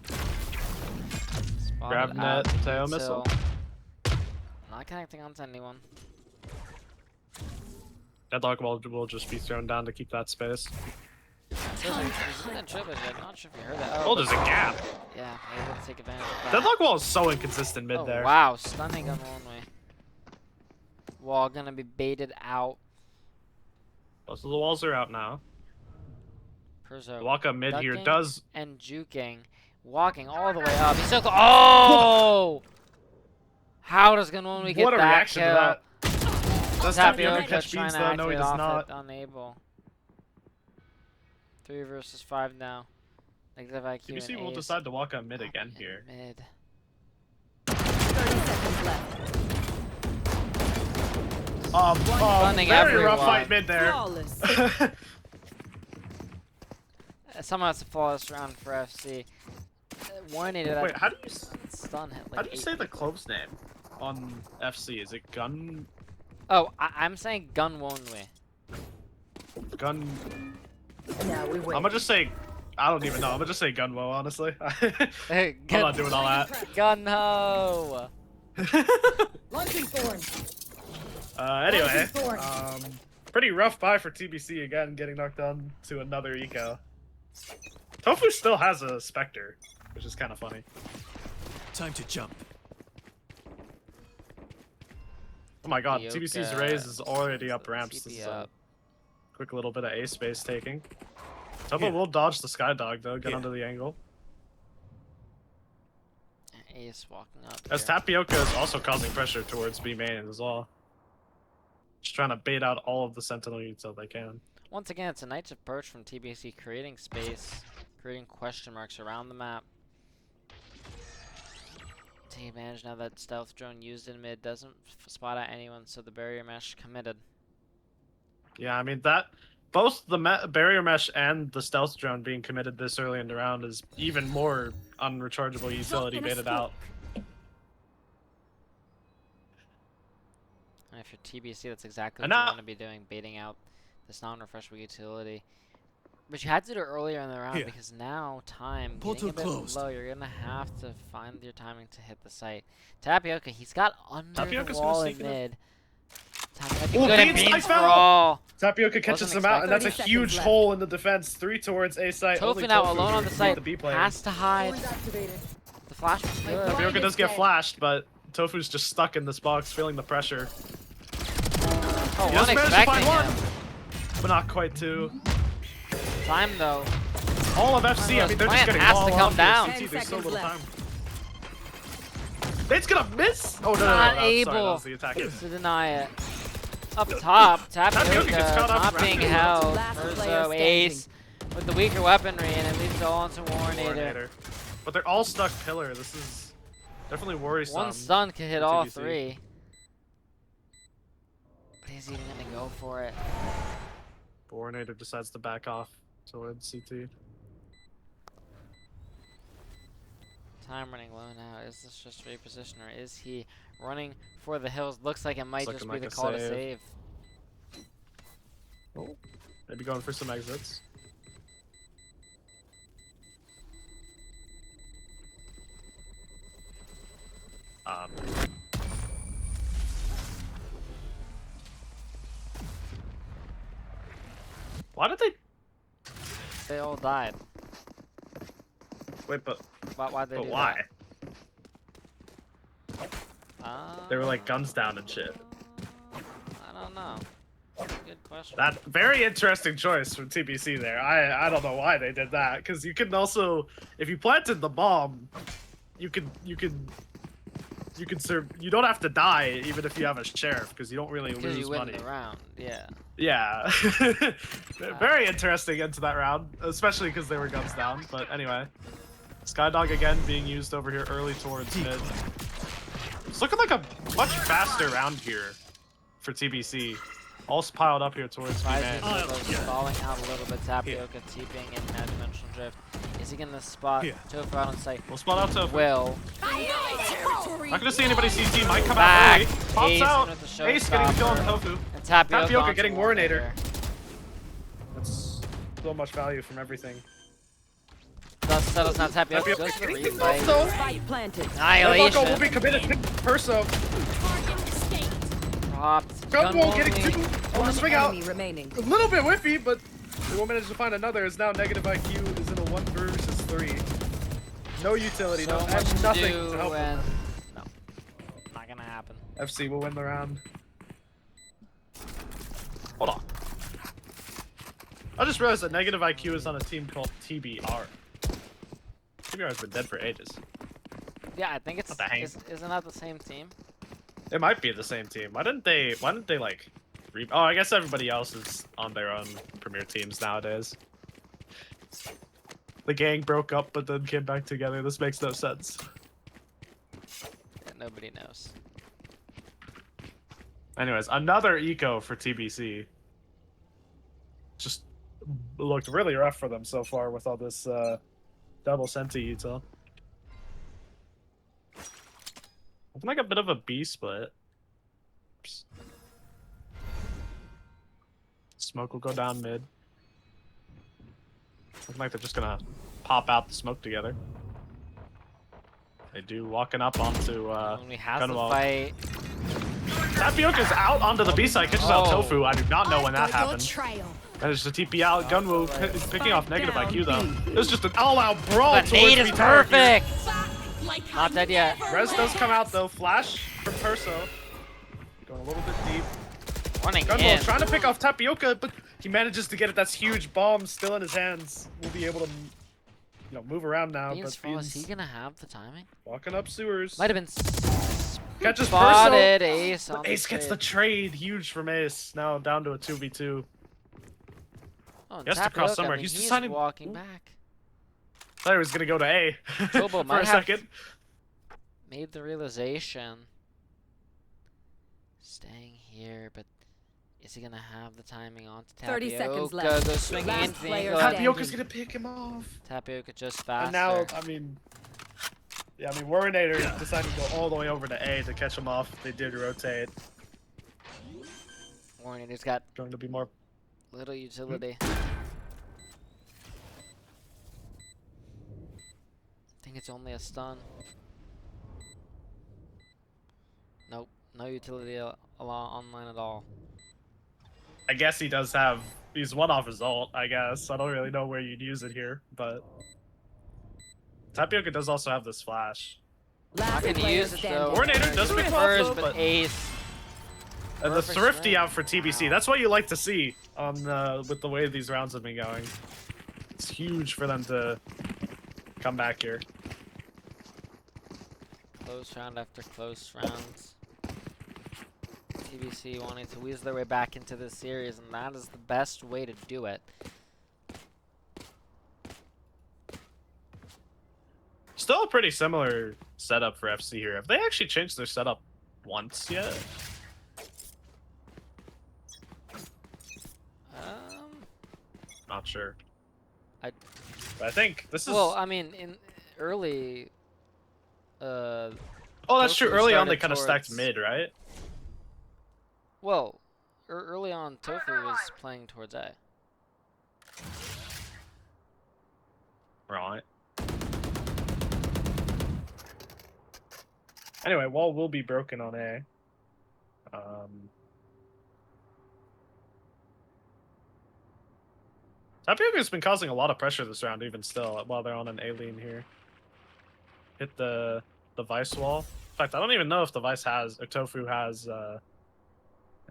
Spotted Grab net, out Teo until- missile. Not connecting onto anyone. Deadlock will just be thrown down to keep that space. He's in a triple jet, not sure if you heard that. Oh, there's a gap. Yeah, able to take advantage of that. Deadlock wall is so inconsistent mid Oh, there. wow, stunning on one way. Wall gonna be baited out. Most of the walls are out now. Perzo Walk up mid here ducking does. and juking, walking all the way up. He's so close. Oh! How does Gunwon get What a that reaction kill? to that. Does Tapioca Tapioca catch trying beats to though? No, he activate does off not. it, unable. 3 versus 5 now. Negative IQ TBC and will Ace. decide to walk up mid again And here. Mid. 30 seconds left. Stunning Very rough everyone. fight mid there. Flawless. Somehow it's a flawless round for FC. Warning that Wait, how do you stun hit like how do you 8 say the people. club's name on FC? Is it Gun? Oh, I'm saying gun Wonway. Gun? Now we win. I'm gonna just say. I don't even know. I'm gonna just say Gunwo, honestly. I'm Gun, not doing all that. gun ho. Launching thorn. Anyway, Thorn. pretty rough buy for TBC again, getting knocked down to another eco. Tofu still has a Spectre, which is kind of funny. Time to jump. Oh my god, Yoka, TBC's raise is already up ramps. TP This is up. a quick little bit of A space taking. Tofu Here. will dodge the Skydog though, get Here. onto the angle. Ace walking up. As here. Tapioca is also causing pressure towards B main as well. Just trying to bait out all of the Sentinel units that they can. Once again, it's a nice approach from TBC, creating space, creating question marks around the map. Take advantage now that stealth drone used in mid doesn't spot out anyone, so the barrier mesh committed. Yeah, I mean that both the barrier mesh and the stealth drone being committed this early in the round is even more unrechargeable utility baited out. And if you're TBC, that's exactly And what you now- want to be doing, baiting out this non-refreshable utility. But you had to do it earlier in the round Here. because now time Portal getting a bit closed. low. You're gonna have to find your timing to hit the site. Tapioca, he's got under Tapioca's the gonna wall in sneak it in. mid. Tapioca, Oh, good at Beans Beans life for out! all. Tapioca catches Wasn't him out, and that's a 30 huge seconds hole in the defense. 3 towards A site. Tofu only now Tofu alone on can the beat site. The B players. Has to hide. Thorn's activated. The flash was good. Tapioca does get flashed, but Tofu's just stuck in this box, feeling the pressure. Oh, He does manage to unexpecting find him. one, but not quite two. Time though. All of FC, I mean, they're just Plan getting has to wall come off here. down. CT, 10 there's so little time. seconds Nate's gonna miss! Oh, no, no, no, Not no, sorry, able that was the attack. to deny it. Up top, Tapioca gets Tapioca caught up not being rapidly. held. Last player Urzo, standing. Ace with the weaker weaponry, and it leads all into Warnator. Coordinator. But they're all stuck pillar. This is definitely worrisome. One stun can hit for all TBC. 3. But he's even gonna go for it. Coordinator decides to back off towards CT. Time running low now. Is this just reposition, or is he running for the hills? Looks like it might It's just looking be like the a call to save. save. Oh, maybe going for some exits. Why did they? They all died. Wait, but Why'd they do why? that? They were like guns down and shit. I don't know. Good question. That very interesting choice from TBC there. I don't know why they did that, because you can also, if you planted the bomb, you can serve. You don't have to die even if you have a sheriff, because you don't really Because lose you win money. the round, yeah. Yeah, very interesting into that round, especially because they were guns down. But anyway, Skydog again being used over here early towards mid. It's looking like a much faster round here for TBC. All piled up here towards B man. Falling out a little bit. Tapioca TPing in that dimensional drift. Is he gonna spot Here. Tofu out on site? We'll spot out Tofu. Will. Not gonna see anybody CT. Might come Back. out early. Pops Ace out. with the Ace getting the kill on showstopper. Tofu. And Tapioca, Tapioca onto getting Warnator. That's so much value from everything. Dust settles now. Tapioca Tapioca goes for the getting the replay. kills, though. Spike planted. Bucko will be Annihilation. committed to Perso. Dropped. Gunwall getting only. 2 on One the swing out. enemy remaining. A little bit whiffy, but we will manage to find another. Is now negative IQ is in a 1 versus 3. No utility, So no, much and to nothing do to help him. and no, not gonna happen. FC will win the round. Hold on. I just realized that negative IQ is on a team called TBR. TBR has been dead for ages. Yeah, I think it's What the heck? isn't that the same team? It might be the same team. Why didn't they like oh, I guess everybody else is on their own premier teams nowadays. The gang broke up but then came back together. This makes no sense. Yeah, nobody knows. Anyways, another eco for TBC. Just looked really rough for them so far with all this double senti util. Looking like a bit of a B split. Oops. Smoke will go down mid. Looking like they're just gonna pop out the smoke together. They do, walking up onto Only has the Gunwell. fight. Tapioca's out onto the B side, catches out Oh. Tofu. I do not know when that happened. That is the TP out. Gunwoo picking off negative IQ though. It was just an all-out brawl. The nade is towards B tower here. perfect. Not dead yet. Res does come out though. Flash from Perso. Going a little bit deep. Running Gunwell in. trying to pick off Tapioca, but he manages to get it. That's huge bomb still in his hands. We'll be able to, move around now. Beans, But is he Beans gonna have the timing? walking up sewers. Might have been Catches spotted. Perso. Ace on But Ace gets the trade. Huge from Ace. Now down to a 2v2. Oh, He has to cross Tapioca, somewhere. I mean, He's he's deciding- walking Ooh. back. Thought he was gonna go to A Tobo for might a have- second. Made the realization. Staying here, but is he gonna have the timing on to Tapioca? 30 seconds left. Go swinging Last in. player Go standing. Tapioca's gonna pick him off. Tapioca just faster. And now, Warrenator decided to go all the way over to A to catch him off. They did rotate. Warning, he's got Going to be more. little utility. I think it's only a stun. Nope, no utility online at all. I guess he does have. He's one off his ult, I guess. I don't really know where you'd use it here, but. Tapioca does also have this flash. Not Last gonna player use it though. standing. Warrenator does pick him off First, though, but but. Ace. And the Perfect Thrifty swing. out for TBC. That's what you like to see on with the way these rounds have been going. It's huge for them to come back here. Close round after close rounds. TBC wanting to weasel their way back into this series, and that is the best way to do it. Still a pretty similar setup for FC here. Have they actually changed their setup once yet? Not sure. I- But I think this is. Well, I mean, in early. Oh, that's true. Tofu Early on, they started kind of stacked towards- mid, right? Well, early on, Tofu was playing towards A. Right. Anyway, wall will be broken on A. Tapioca's been causing a lot of pressure this round, even still, while they're on an A lean here. Hit the Vice wall. In fact, I don't even know if the Vice has, or Tofu has,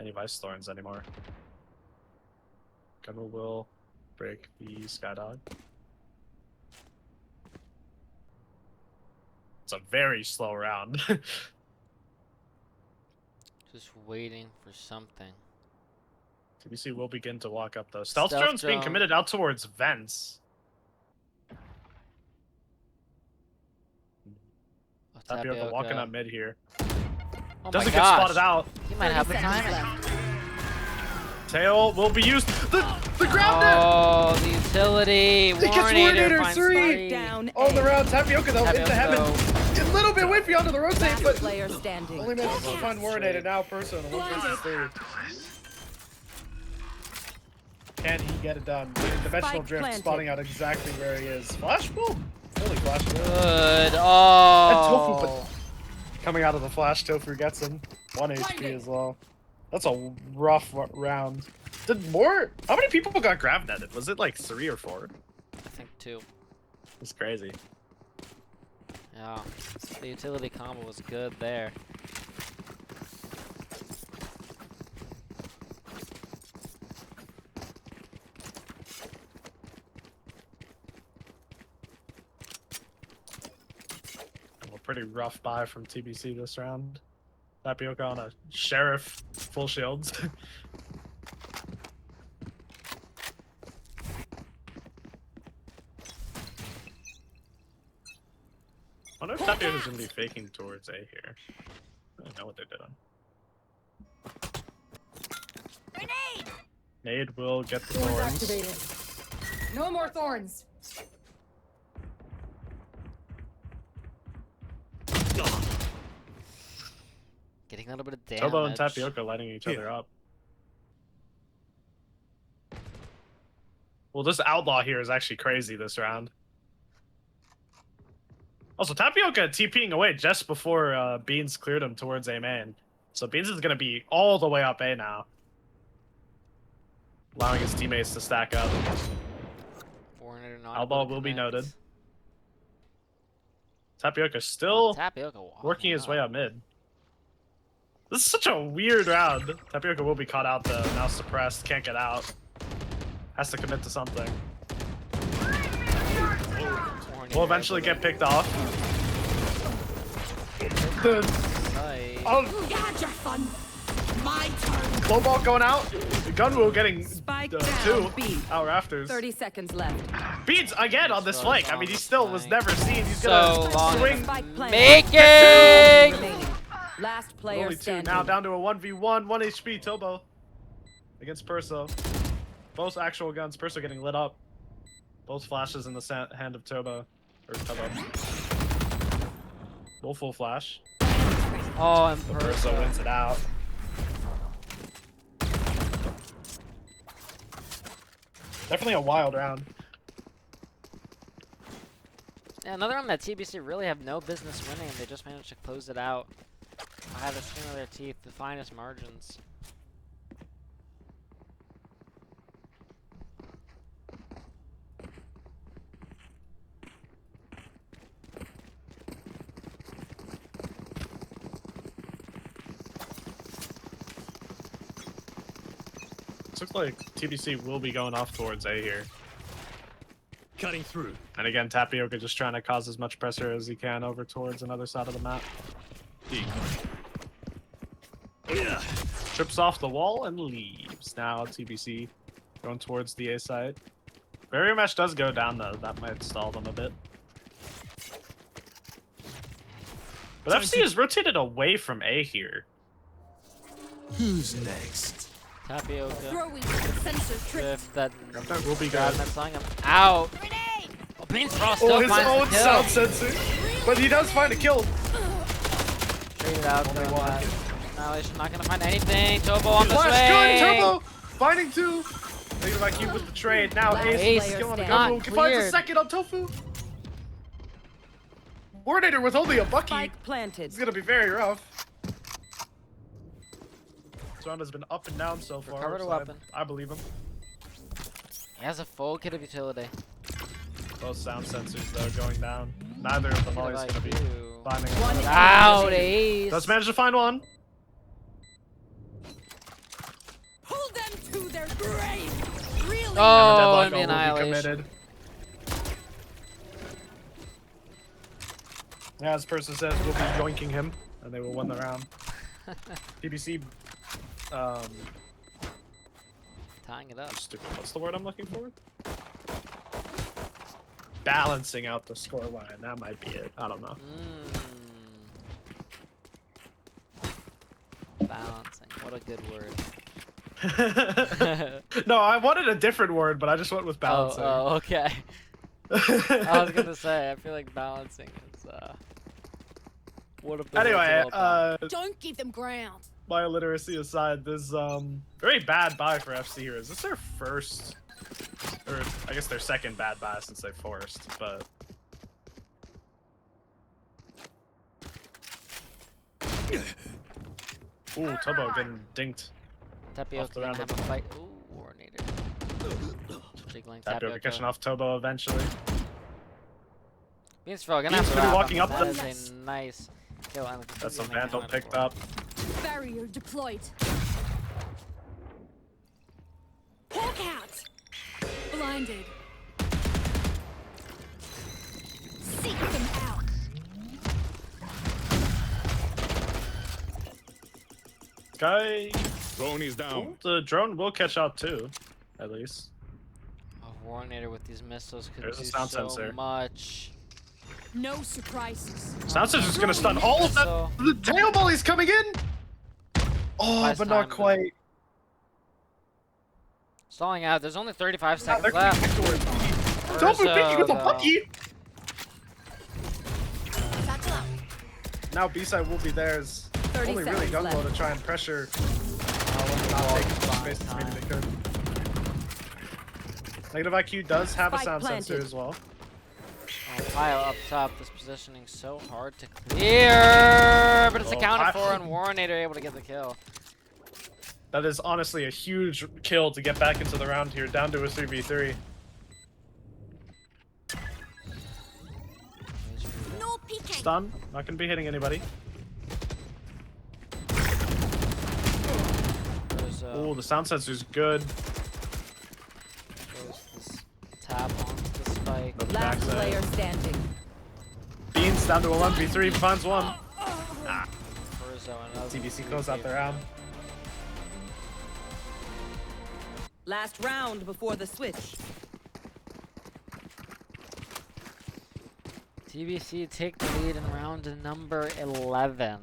any Vice Thorns anymore. Gunwell will break the Skydog. It's a very slow round. Just waiting for something. TBC will begin to walk up though. Stealth Stealth drone's being drone. committed out towards vents. Oh, Tapioca walking up mid here. Oh Doesn't my get gosh. spotted out. He might have the 30 seconds timing. left. Tail will be used. The grab net! Oh, the utility. He gets Warrenator Warrenator finds three. three. Down On the A. round, Tapioca though into heaven. Tapioca. A little bit whiffy onto the rotate, Last but player standing. only manages to find Warrenator now. Perso in a 1v3. Can he get it done? Dimensional Spike drift planted. spotting out exactly where he is. Flash pull. Holy flash pull. Good. And Oh. Tofu, coming out of the flash, Tofu gets him. 1 HP as well. That's a rough round. Did more? How many people got grab netted? Was it like 3 or 4? I think 2. It's crazy. Yeah. The utility combo was good there. A pretty rough buy from TBC this round. Tapioca on a sheriff full shields. I wonder if Tapioca's gonna be faking towards A here. I don't know what they're doing. Nade will get the Thorns thorns. activated. No more thorns. getting a little bit of damage. Tobo and Tapioca lighting each other up. Well, this outlaw here is actually crazy this round. Also, Tapioca TPing away just before Beans cleared him towards A main. So Beans is going to be all the way up A now. Allowing his teammates to stack up. Outlaw will be noted. Tapioca still working his way up mid. This is such a weird round. Tapioca will be caught out though. Now suppressed, can't get out. Has to commit to something. Will eventually get picked off. Oh, Gotcha fun. My turn. low ball going out. Gunwoo getting Spike 2 down, B. out rafters. 30 seconds left. Beats again on this flank. I mean, he still was never seen. He's So gonna long. swing. Spike planted. Making! Remaining. Last player Only 2 standing. now, down to a 1v1, 1 HP. Tobo against Perso. Both actual guns. Perso getting lit up. Both flashes in the hand of Tobo. Or Tobo. Both full flash. Oh, and Perso wins it out. Definitely a wild round. Yeah, another one that TBC really have no business winning, and they just managed to close it out. I had the skin of their teeth, the finest margins. Looks like TBC will be going off towards A here. Cutting through. And again, Tapioca just trying to cause as much pressure as he can over towards another side of the map. Yeah. Trips off the wall and leaves. Now TBC going towards the A side. Barrier mesh does go down though. That might stall them a bit. But FC is rotated away from A here. Who's next? Tapioca. Throwing sensor trick. If that That will be grab good. that song, I'm out. Oh, Beans Frost Oh, still his finds own the kill. sound sensor. But he does find a kill. Traded out Only though, one. Annihilation not gonna find anything. Tobo on the Flash swing. good, Turbo finding 2. Thinking like you with the trade. Now Last Ace player is killing the standing. Gunwoo. Finds a Cleared. second on Tofu. Warnator with only a Bucky. Spike planted. It's gonna be very rough. This round has been up and down so far. Recovered a so weapon. I believe him. He has a full kit of utility. Both sound sensors though going down. Neither of them always gonna be finding One one. Out, Ace. Does manage to find one. Pull them to their grave. Really? Oh, And and the the deadlock will be annihilation. committed. Yeah, as person says, we'll be yoinking him, and they will win the round. TBC, Tying it up. stupid. What's the word I'm looking for? Balancing out the scoreline. That might be it. I don't know. Balancing. What a good word. No, I wanted a different word, but I just went with balancing. Oh, okay. I was gonna say, I feel like balancing is, one of the words Anyway, of all time. Don't give them ground. my illiteracy aside, this very bad buy for FC here. Is this their first, or I guess their second bad buy since they forced, but. Ooh, Tobo getting dinked. Tapioca the gonna round have a fight. Ooh, Warnator. Jiggling Tapioca catching off Tobo eventually. Beans Frog gonna Beans have to gonna be wrap walking him. up That them. is a nice kill. And That's some completely Vandal unaccounted picked for. up. Barrier deployed. Hawk out. Blinded. Seek them out. Guy, Drone is down. the drone will catch out too, at least. Oh, Warnator with these missiles could There's a do sound so sensor. much. No surprises. Sound Sensor's gonna stun all of them. So- The tail volley's coming in. Oh, Last but time, not though. quite. Stalling out. There's only 35 They're seconds coming left. back towards Tofu picking with a though. Bucky. Satchel out. Now B-side will be theirs. 30 Only really seconds gung low left. to try and pressure when they're not taking the space as maybe they could. Negative IQ does have a Spike sound planted. sensor as well. Oh, Pile up top. This positioning so hard to clear, but it's Oh, accounted Pile- for, and Warrenator able to get the kill. That is honestly a huge kill to get back into the round here, down to a 3v3. No peeking. Stun, not gonna be hitting anybody. Oh, the sound sensor's good. There's this tap on the spike. Another Last backside. player standing. Beans down to a 1v3, finds one. Perzo, another TBC close out the round. Last round before the switch. TBC take the lead in round number 11.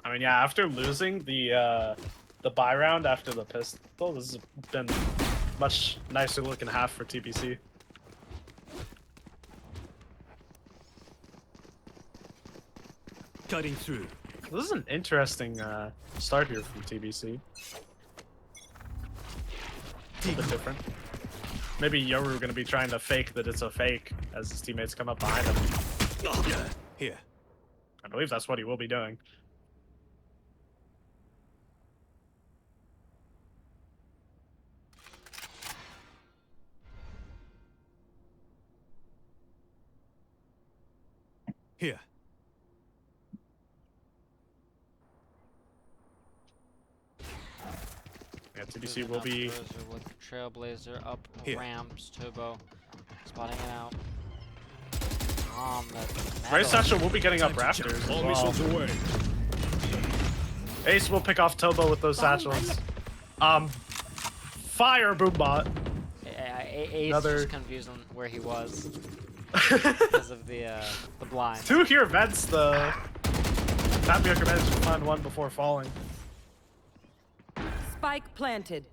I mean, yeah, after losing the buy round after the pistol, this has been much nicer looking half for TBC. Cutting through. This is an interesting start here from TBC. A little bit different. Maybe Yoru gonna be trying to fake that it's a fake as his teammates come up behind him. Here. I believe that's what he will be doing. Here. Yeah, TBC will be. Perzo with Trailblazer up Here. ramps. Turbo spotting it out. The Ray metal. Satchel will be getting up rafters as All well. missiles away. Ace will pick off Tobo with those satchels. Fire Boombot. Ace Another- just confused on where he was because of the blind. Two here vents the. Tapioca managed to find one before falling. Spike planted.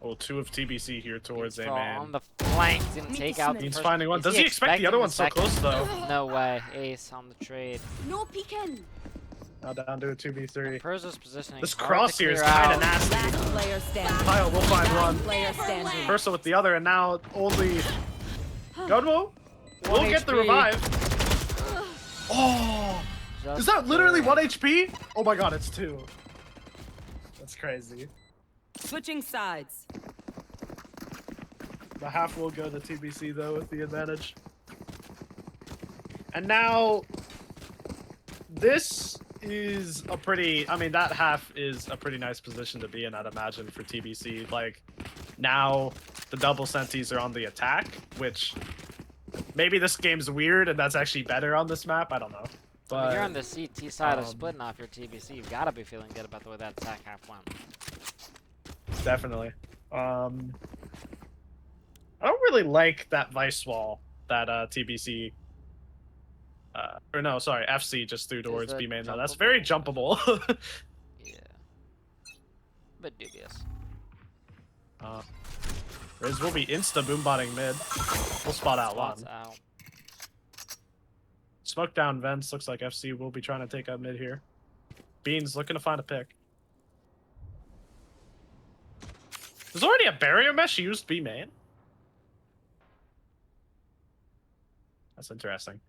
Oh, two of TBC here towards A Throw man. on the flank, didn't take out the He's first- finding one. Is Does he expect the other expecting one so close second? though? No way. Ace on the trade. No peeking. Now down to a 2v3. Perzo's positioning. This hard cross to here is clear kind out. of nasty. Last player standing. Kyle will find Last one. player standing. Versa with the other, and now only Gunwo will One get the HP. revive. Oh, Just is that literally barely. 1 HP? Oh my god, it's 2. That's crazy. Switching sides. The half will go to TBC though with the advantage. And now this is a pretty, I mean, that half is a pretty nice position to be in, I'd imagine, for TBC. Like, now the double senties are on the attack, which maybe this game's weird and that's actually better on this map. I don't know. I mean, But you're on the CT side of splitting off your TBC. You've got to be feeling good about the way that attack half went. definitely. I don't really like that vice wall that TBC or no, sorry, FC just threw towards that B main though. That's jumpable? very jumpable. Yeah. Bit dubious. Riz will be insta boombotting mid. We'll spot out Spots one. out. Smoke down vents. Looks like FC will be trying to take out mid here. Beans looking to find a pick. There's already a barrier mesh used B main. That's interesting.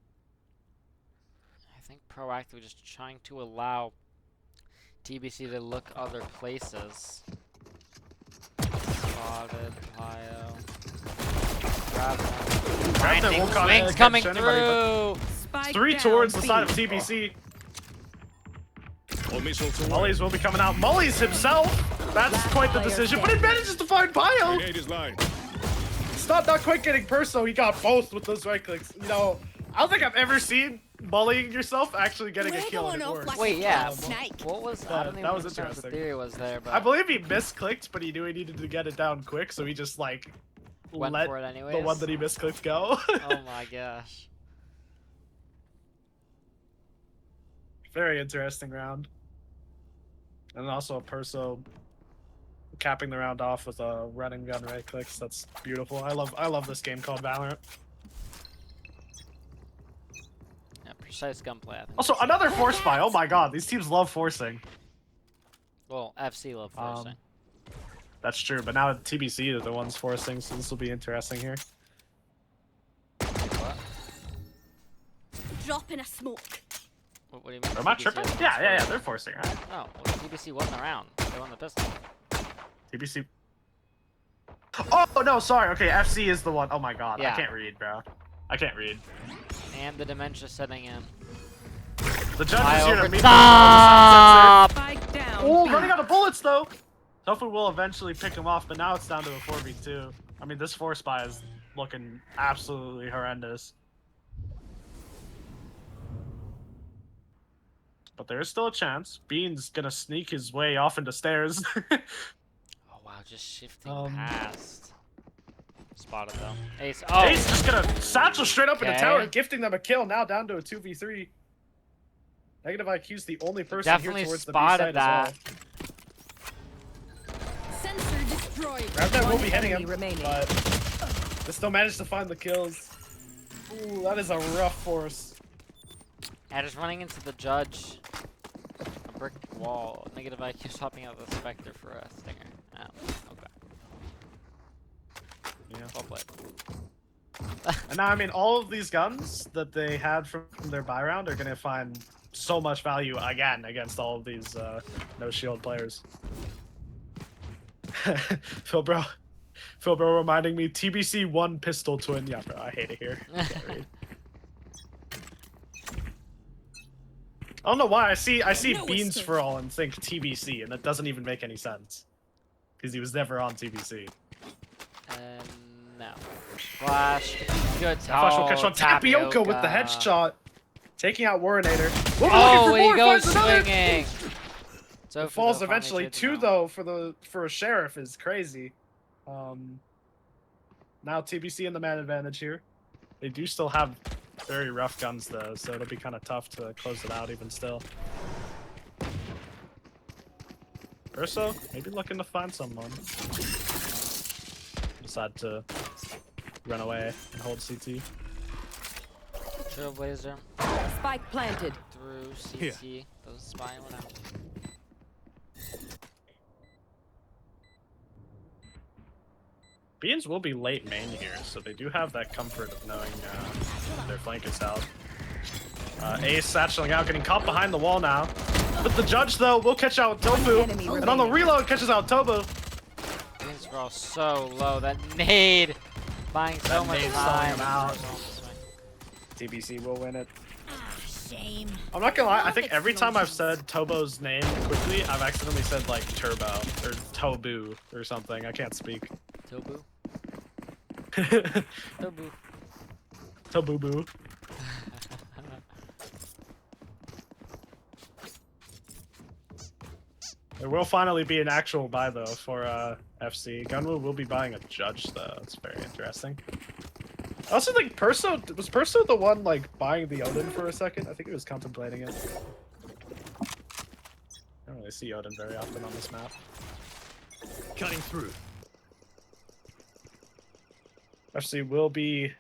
I think proactively just trying to allow TBC to look other places. Spotted, Pio. Grab him. Grinding, won't come swings in coming against anybody, through! Spike 3 down towards the B. side of TBC. All missiles away. Molly's will be coming out. Molly's himself. That's Last quite the player decision, but it standing. manages to find Bio. Grenade is live. Stop not quite getting Perso. He got both with those right clicks. You know, I don't think I've ever seen bullying yourself actually getting a kill and it works. Wait, yeah. Snake. What was I That- don't even that was understand what the interesting. theory was there, but I believe he misclicked, but he knew he needed to get it down quick, so he just like went let for it anyways. the one that he misclicked go. Oh my gosh. Very interesting round. And also a Perso capping the round off with a run and gun right clicks. That's beautiful. I love this game called Valorant. Yeah, precise gunplay. I think. Also, another force buy. Oh my god, these teams love forcing. Well, FC love forcing. That's true, but now TBC are the ones forcing, so this will be interesting here. What? Drop in a smoke. What do you mean? Am I TBC tripping? are the ones Yeah, forcing? they're forcing, right? No, well, TBC wasn't around. They won the pistol. TBC. Oh no, sorry. Okay, FC is the one. Oh my god, Yeah. I can't read, bro. I can't read. And the dementia setting in. The judge is here to meet me. Stop! Spike down. Oh, B. running out of bullets though. Hopefully we'll eventually pick him off, but now it's down to a 4v2. I mean, this force buy is looking absolutely horrendous. But there is still a chance. Bean's gonna sneak his way off into stairs. Oh wow, just shifting past. Spotted though. Ace. Oh! Ace just gonna satchel straight up in the Okay. tower, gifting them a kill. Now down to a 2v3. Negative IQ's the only person Definitely here towards the B spotted side as that. well. Sensor destroyed. That will be hitting enemy him, remaining. but they still managed to find the kills. Ooh, that is a rough force. Yeah, just running into the judge. A brick wall. Negative IQ swapping out the Spectre for a Stinger. Oh, okay. Yeah. Well played. And now, I mean, all of these guns that they had from their buy round are gonna find so much value again against all of these no shield players. Phil bro reminding me TBC 1 pistol twin. Yeah, bro, I hate it here. I can't read. I don't know why I see No Beans escape. for all and think TBC, and that doesn't even make any sense because he was never on TBC. No. Flash. Good. Flash will catch on Tapioca with the headshot, taking out Warrenator. Oh, he goes swinging. So It falls eventually. 2 though for a sheriff is crazy. Now TBC in the man advantage here. They do still have very rough guns though, so it'll be kind of tough to close it out even still. Urso, maybe looking to find someone. Decide to run away and hold CT. Trailblazer Spike planted. through CT. Those spying out. Beans will be late main here, so they do have that comfort of knowing their flank is out. Ace satcheling out, getting caught behind the wall now. But the judge, though, will catch out Tofu. Enemy And on the reload, catches out Tobu. Beans are all so low. That nade buying so That much nade's slowing time. him out. TBC will win it. Shame. I'm not gonna lie, I think every time I've said Tobo's name quickly, I've accidentally said, like, Turbo, or Tobu, or something. I can't speak. Tobu. Tobu. Tobu-boo. There will finally be an actual buy though for FC. Gunwoo will be buying a judge though. That's very interesting. I also think Perso was the one like buying the Odin for a second. I think he was contemplating it. I don't really see Odin very often on this map. Cutting through. FC will be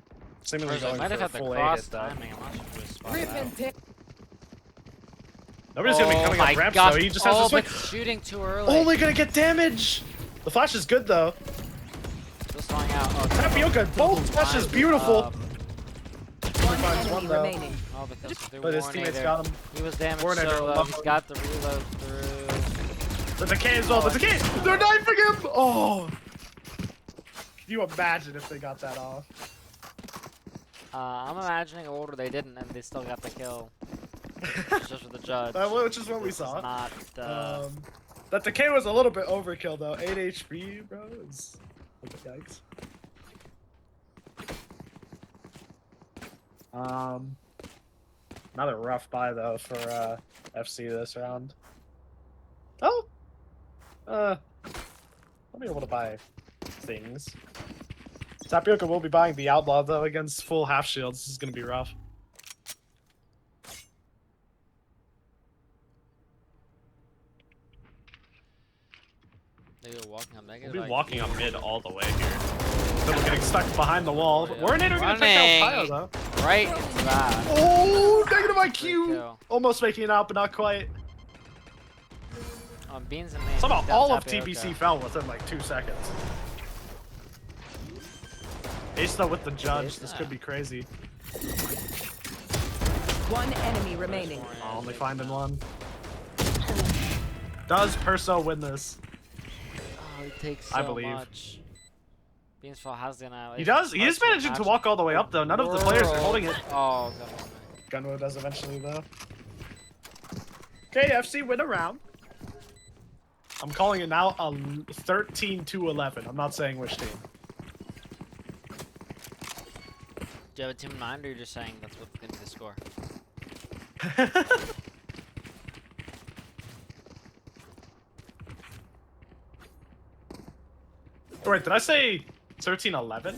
seemingly going Might have for a had the full A cross hit though. timing. I'm not sure if it was spotted out. Nobody's gonna be coming my up ramps gosh. though. He just has to swing. But shooting too early. Only gonna get damage. The flash is good though. Still slowing out. Oh, Tapioca, both flashes beautiful. Finds Enemy one though. remaining. Oh, because through But his teammates Warrenator. got him. He was damaged Warrenator so low. alone. He's got the reload through. The decay as well. The decay. They're knifing him. Oh. Can you imagine if they got that off? I'm imagining a order they didn't, and they still got the kill. It's just with the judge. Which is what we This is saw. Not. That decay was a little bit overkill though. 8 HP, bro. It's yikes. Another rough buy though for FC this round. Oh. I'll be able to buy things. Tapioca will be buying the Outlaw though against full half shields. This is gonna be rough. They were walking on negative. We'll be walking up mid all the way here. Then we're getting stuck behind the wall. Oh, yeah. Warrenator gonna take out Pio though. Right into that. Oh, negative IQ! kill. Almost making it out, but not quite. Beans and Main. Somehow down all of Tapioca. TBC fell within like 2 seconds. Ace though with the judge, this could be crazy. One enemy remaining. Oh, only finding one. Does Perso win this? Oh, he takes so I believe. much. Beansfall has the annihilation. He does. He is managing to walk all the way up though. None of the players are holding it. Oh, God. Gunwo does eventually though. Okay, FC win a round. I'm calling it now a 13-11. I'm not saying which team. Do you have a team in mind, or you're just saying that's what's going to be the score? Wait, did I say 13-11?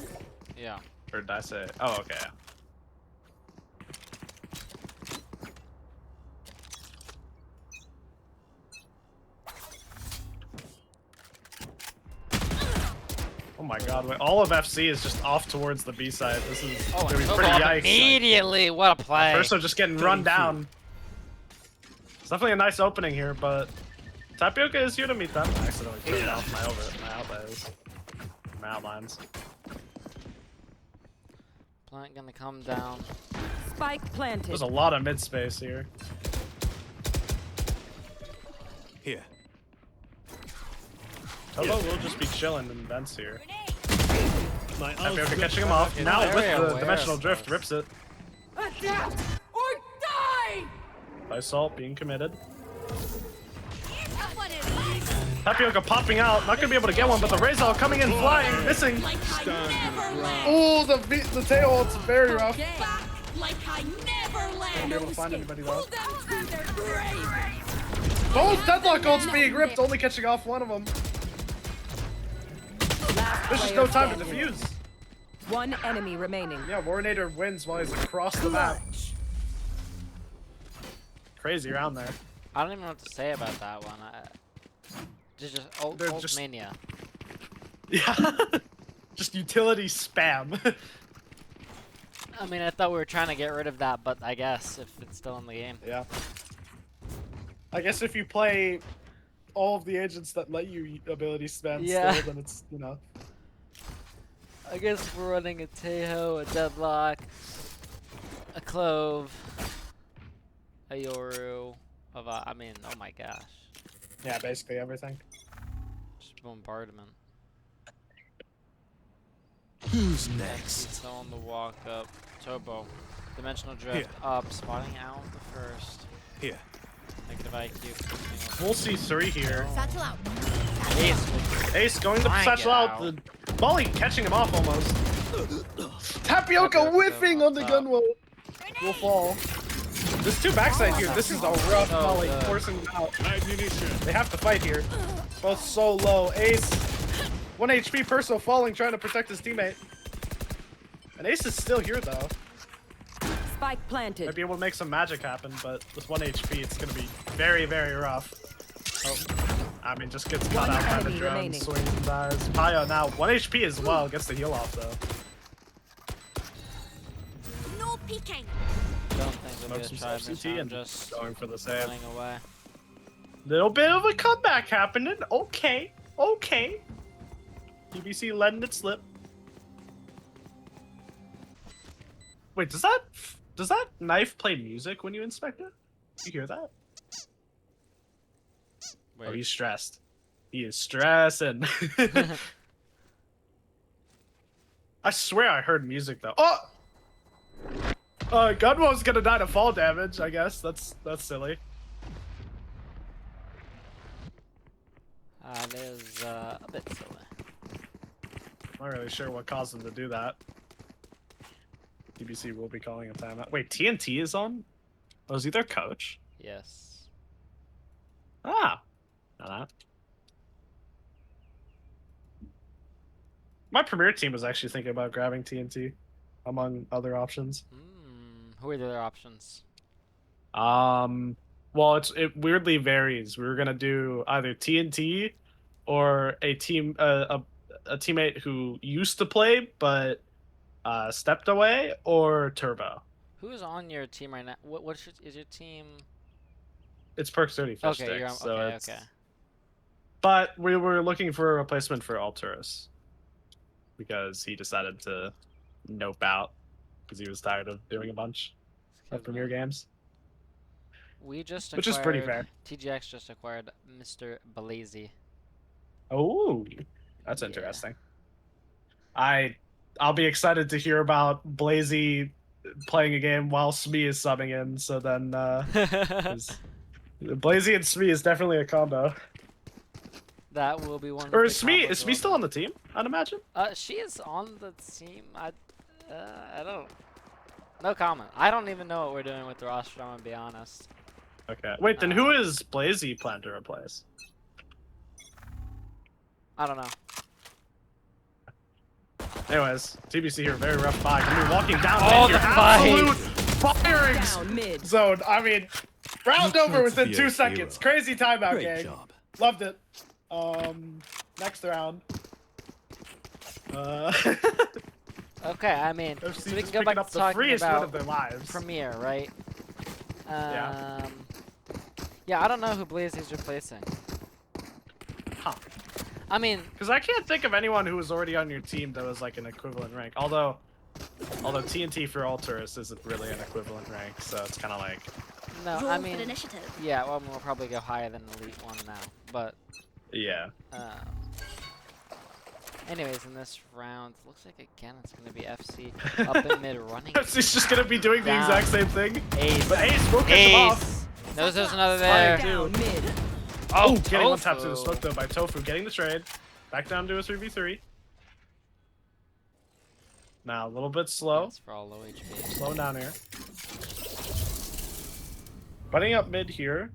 Yeah. Or did I say? Oh, okay. Oh my God! Wait, all of FC is just off towards the B side. This is gonna be pretty yikes. Immediately, what a play! Perso just getting run down. It's definitely a nice opening here, but Tapioca is here to meet them. I accidentally turned off my outlines. Plant gonna come down. Spike planted. There's a lot of mid space here. Here. Tobo will just be chilling in vents here. My Tapioca catching him off. Now very with the aware dimensional of drift, this. rips it. Adapt or die! By Salt being committed. Tapioca popping out, not gonna be able to get one, but the Razor coming in flying, missing. Oh, the tail ult's very rough. Like I never Won't be able to find anybody though. land. Both Deadlock ults being ripped, only catching off one of them. There's just no time to defuse. One enemy remaining. Yeah, Warinator wins while he's across the map. Crazy round there. I don't even know what to say about that one. Just ult mania. Yeah. Just utility spam. I mean, I thought we were trying to get rid of that, but I guess if it's still in the game. Yeah. I guess if you play all of the agents that let you ability spam Yeah. still, then it's, you know. I guess we're running a Tejo, a Deadlock, a Clove, a Yoru, I mean, oh my gosh. Yeah, basically everything. Just bombardment. Who's He's next? still on the walk up. Tobo. Dimensional drift Here. up, spotting out the first. Here. Negative IQ. We'll see 3 here. Satchel out. Ace going to Flying satchel it out. out. The volley catching him off almost. Tapioca whiffing on the Gunwo. Will fall. There's 2 backside here. This is a rough Oh, volley, good. forcing them out. Ammunition. They have to fight here. Both so low. Ace, 1 HP, Perso falling, trying to protect his teammate. And Ace is still here though. Spike planted. Might be able to make some magic happen, but with 1 HP, it's gonna be very, very rough. Oh, I mean, just gets caught One out by the enemy drone, remaining. swings and dies. Paya now 1 HP as well, gets the heal off though. No peeking. Don't think there'll be Smokes a try himself this CT time, and just going for the save. running away. Little bit of a comeback happening. Okay, okay. TBC letting it slip. Wait, does that knife play music when you inspect it? You hear that? Wait. Oh, he's stressed. He is stressing. I swear I heard music though. Oh! Gunwo's gonna die to fall damage, I guess. That's silly. That is a bit silly. Not really sure what caused him to do that. TBC will be calling a timeout. Wait, TNT is on? Oh, is he their coach? Yes. Ah! Know that. My premier team was actually thinking about grabbing TNT, among other options. Who are the other options? Well, it weirdly varies. We were gonna do either TNT or a teammate who used to play but stepped away, or Turbo. Who's on your team right now? Is your team? It's Perks 30 fish Okay, you're on. sticks, so Okay, it's... okay. But we were looking for a replacement for Alturas because he decided to nope out because he was tired of doing a bunch of Premier games. We just acquired, which is pretty fair. TGX just acquired Mr. Blazy. Oh, that's Yeah. interesting. I'll be excited to hear about Blazy playing a game while Smee is subbing in. So then, Blazy and Smee is definitely a combo. That will be one. Or is Smee still on the team? I'd imagine. She is on the team. I don't. No comment. I don't even know what we're doing with the roster. I'm gonna be honest. Okay. Wait, then who is Blazy plan to replace? I don't know. Anyways, TBC here, very rough fight. I mean, walking down Oh, mid the here, fight! absolute firing Down mid. zone. I mean, round You over can't within be 2 a seconds. hero. Crazy timeout, Great gang. job. Loved it. Next round. Okay, I mean, FC so we can just go picking back up to the talking freest win about of their lives. Premier, right? Yeah. Yeah, I don't know who Blazy's replacing. Huh. I mean, Because I can't think of anyone who was already on your team that was like an equivalent rank. Although TNT for Alturas isn't really an equivalent rank, so it's kind of like... no, Roll I for mean, initiative. yeah, well, we'll probably go higher than Elite 1 now, but, Yeah. anyways, in this round, looks like, again, it's going to be FC up in mid running. FC's just going to be doing the Down. exact same thing. Ace. But Ace will catch him off. Ace! Knows there's another there. Down mid. Oh, getting one tap Tofu. to the smoke though by Tofu, getting the trade. Back down to a 3v3. Now a little bit slow. That's for all low HP. Slowing down here. Butting up mid here.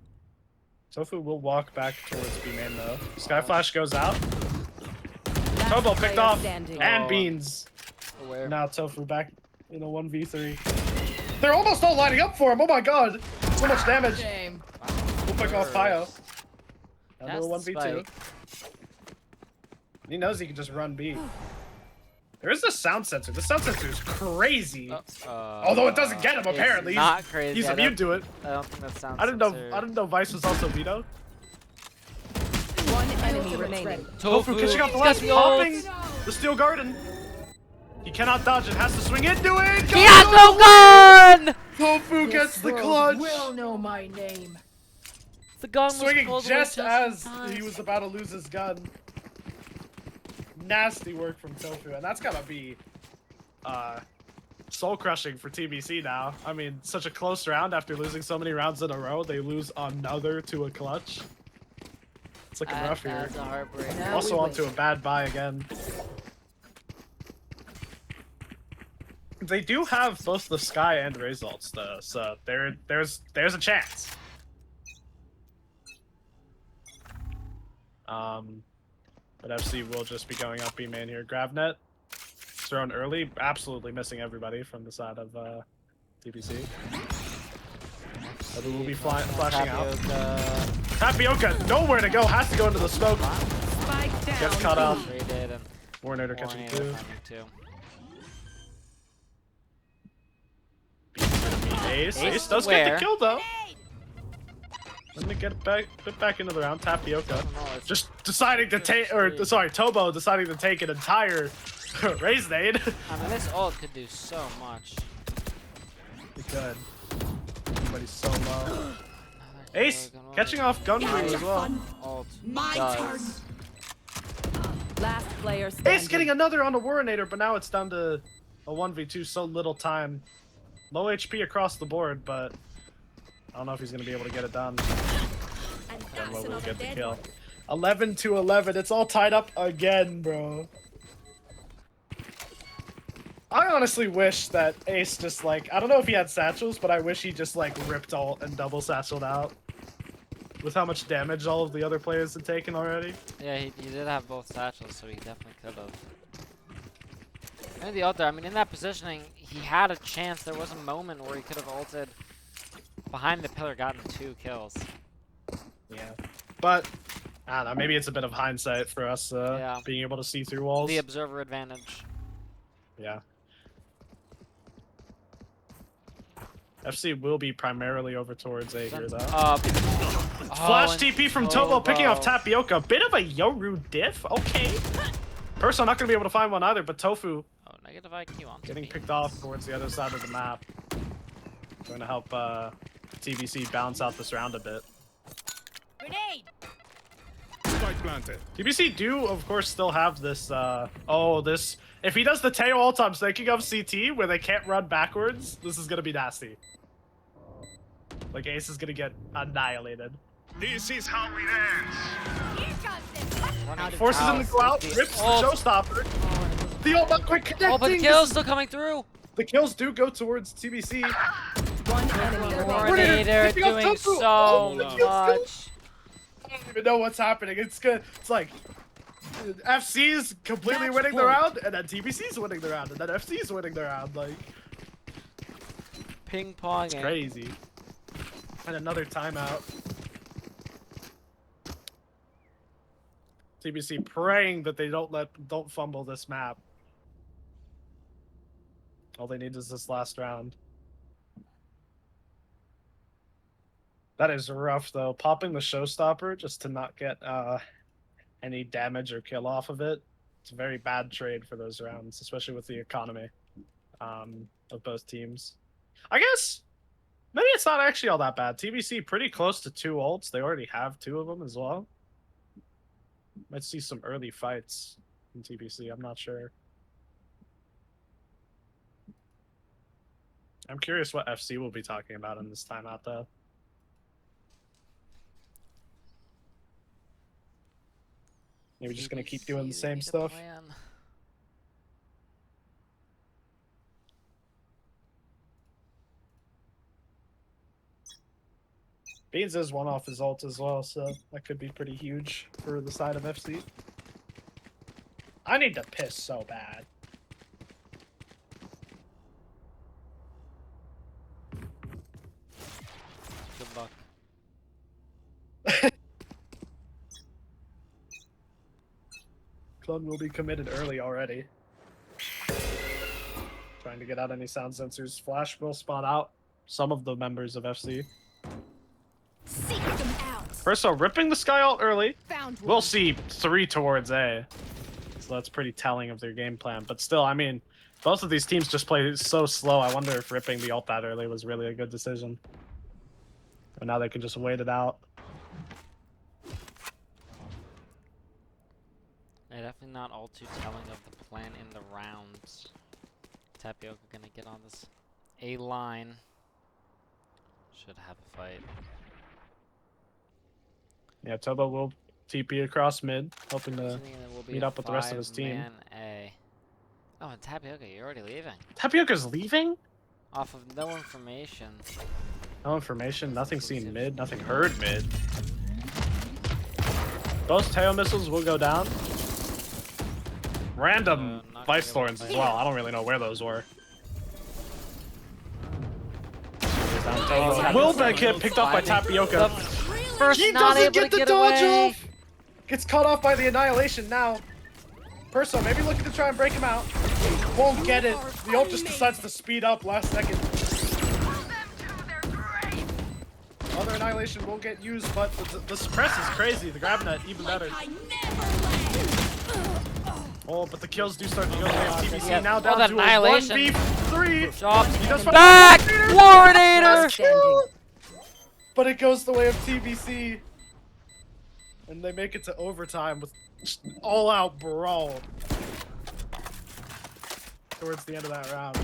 Tofu will walk back towards B main though. Sky Flash goes out. Last Tobo picked player off. standing. And Oh. Beans. Aware. Now Tofu back in a 1v3. They're almost all lining up for him. Oh my god. So much damage. Shame. We'll pick off Pio. Down to a Cast the 1v2. He knows he can just run B. There is a sound sensor. The sound sensor is crazy. Although it doesn't get him, it's apparently. Not crazy. He's I immune don't- to it. I don't think that sounds. I didn't know Vice was also veto. One enemy remaining. Tofu catching off the last, popping the Steel Garden. He cannot dodge it, has to swing into it. He has no gun! Tofu gets the clutch. Will know my name. The gun was Swinging pulled away just as in time. he was about to lose his gun. Nasty work from Tofu, and that's gotta be soul crushing for TBC now. I mean, such a close round after losing so many rounds in a row, they lose another to a clutch. It's looking rough here. That's a heartbreak. Now Also we onto a wait. bad buy again. They do have both the Sky and results though, so there's a chance. But FC will just be going up B main here. Grab net, thrown early, absolutely missing everybody from the side of TBC. But we will be flashing out. Tapioca, nowhere to go, has to go into the smoke. Spike down. Gets caught out. Traded and Warnator catching Warnator two. finding two. Ace does get where? the kill though. Let me get back into the round. Tapioca I don't know, it's- just deciding to take, or sorry, Tobo deciding to take an entire raise nade. I mean, this ult could do so much. It could. Everybody's so low. Another Ace kill, gonna catching off Gunru Gotcha, as well. fun. Ult My does. Last player standing. Ace getting another on the Warnator, but now it's down to a 1v2. So little time. Low HP across the board, but I don't know if he's gonna be able to get it done. And Then that's will another get the dead kill. one. 11 to 11. It's all tied up again, bro. I honestly wish that Ace just like, I don't know if he had satchels, but I wish he just like ripped ult and double satcheled out. With how much damage all of the other players had taken already. Yeah, he did have both satchels, so he definitely could have. And the ult there, I mean, in that positioning, he had a chance. There was a moment where he could have ulted behind the pillar, gotten 2 kills. Yeah. But, I don't know, maybe it's a bit of hindsight for us Yeah. being able to see through walls. The observer advantage. Yeah. FC will be primarily over towards A here, though. Flash TP from Tobo picking off Tapioca. Bit of a Yoru diff. Okay. Perso not going to be able to find one either, but Tofu Oh, negative IQ on getting Beans. picked off towards the other side of the map. Going to help TBC balance out this round a bit. Grenade. Spike planted. TBC do, of course, still have this, this... If he does the Teo ult I'm thinking of CT, where they can't run backwards, this is going to be nasty. Like, Ace is going to get annihilated. This is how it ends. Forces him to go out, rips the showstopper. The ult not quite connecting! Oh, but the kill's still coming through! The kills do go towards TBC. One enemy remaining. Coordinator Picking up doing Tofu. so Oh, the kills go. much. I don't even know what's happening. It's good. It's like FC's completely Match winning the point. round, and then TBC's winning the round, and then FC's winning the round. Like, Ping pong. it's crazy. And another timeout. TBC praying that they don't fumble this map. All they need is this last round. That is rough though. Popping the showstopper just to not get any damage or kill off of it. It's a very bad trade for those rounds, especially with the economy of both teams. I guess maybe it's not actually all that bad. TBC pretty close to 2 ults. They already have 2 of them as well. Might see some early fights in TBC. I'm not sure. I'm curious what FC will be talking about in this timeout, though. Maybe just gonna keep doing the same stuff. Beans is one off his ult as well, so that could be pretty huge for the side of FC. I need to piss so bad. Good luck. Club will be committed early already. Trying to get out any sound sensors. Flash will spawn out some of the members of FC. Seek them out. First, so ripping the Sky ult early. Found one. We'll see 3 towards A. So that's pretty telling of their game plan. But still, I mean, both of these teams just play so slow. I wonder if ripping the ult that early was really a good decision. But now they can just wait it out. Yeah, definitely not all too telling of the plan in the rounds. Tapioca gonna get on this A line. Should have a fight. Yeah, Tobo will TP across mid, hoping to Assuming it will be meet a up with the rest of his team. 5-man A. Oh, and Tapioca, you're already leaving. Tapioca's leaving? Off of no information. No information, nothing seen mid, nothing heard mid. Those Teo missiles will go down. Random not Vice gonna be able Thorns to as fight. well. I don't really know where those were. Oh, Will that get picked off by Tapioca? First, He not doesn't able get to the get dodge away. off! Gets cut off by the Annihilation now. Perso maybe looking to try and break him out. Won't get it. The ult just decides to speed up last second. Other Annihilation will get used, but the suppress is crazy. The grab net even better. I never left. Oh, but the kills do start to go away. TBC Yeah. now Oh, down that to a Annihilation. 1v3. Drop. He does find Back! the Coordinator! Standing. But it goes the way of TBC. And they make it to overtime with just all-out brawl. Towards the end of that round.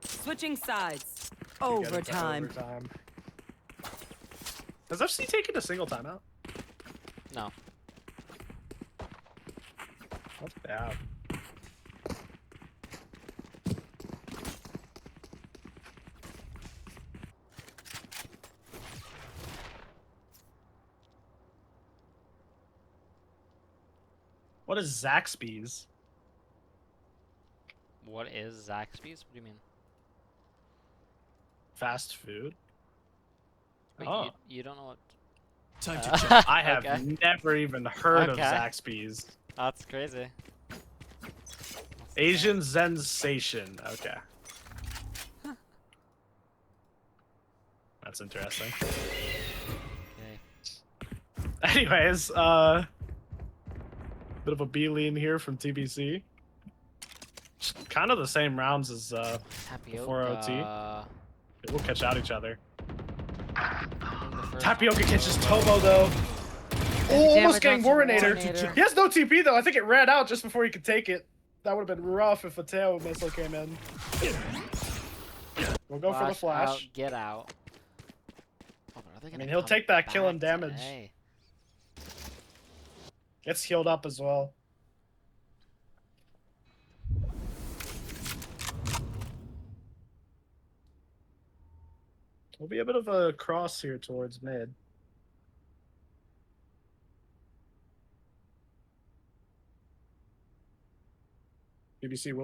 Switching sides. Get into Overtime. overtime. Has FC taken a single timeout? No. That's bad. What is Zaxby's? What is Zaxby's? What do you mean? Fast food? Wait, Oh. you don't know what... Time to check. I have Okay. never even heard of Okay. Zaxby's. That's crazy. Asian Sensation. Okay. That's interesting. Okay. Anyways, bit of a B lean here from TBC. Just kind of the same rounds as before OT. We'll catch out each other. Tapioca catches Tobo though. Oh, almost getting Warrenator. He has no TP though. I think it ran out just before he could take it. That would have been rough if a Teo missile came in. We'll go for the flash. Out, get out. Oh, I mean, he'll take that kill and damage. Today? Gets healed up as well. Will be a bit of a cross here towards mid. BBC will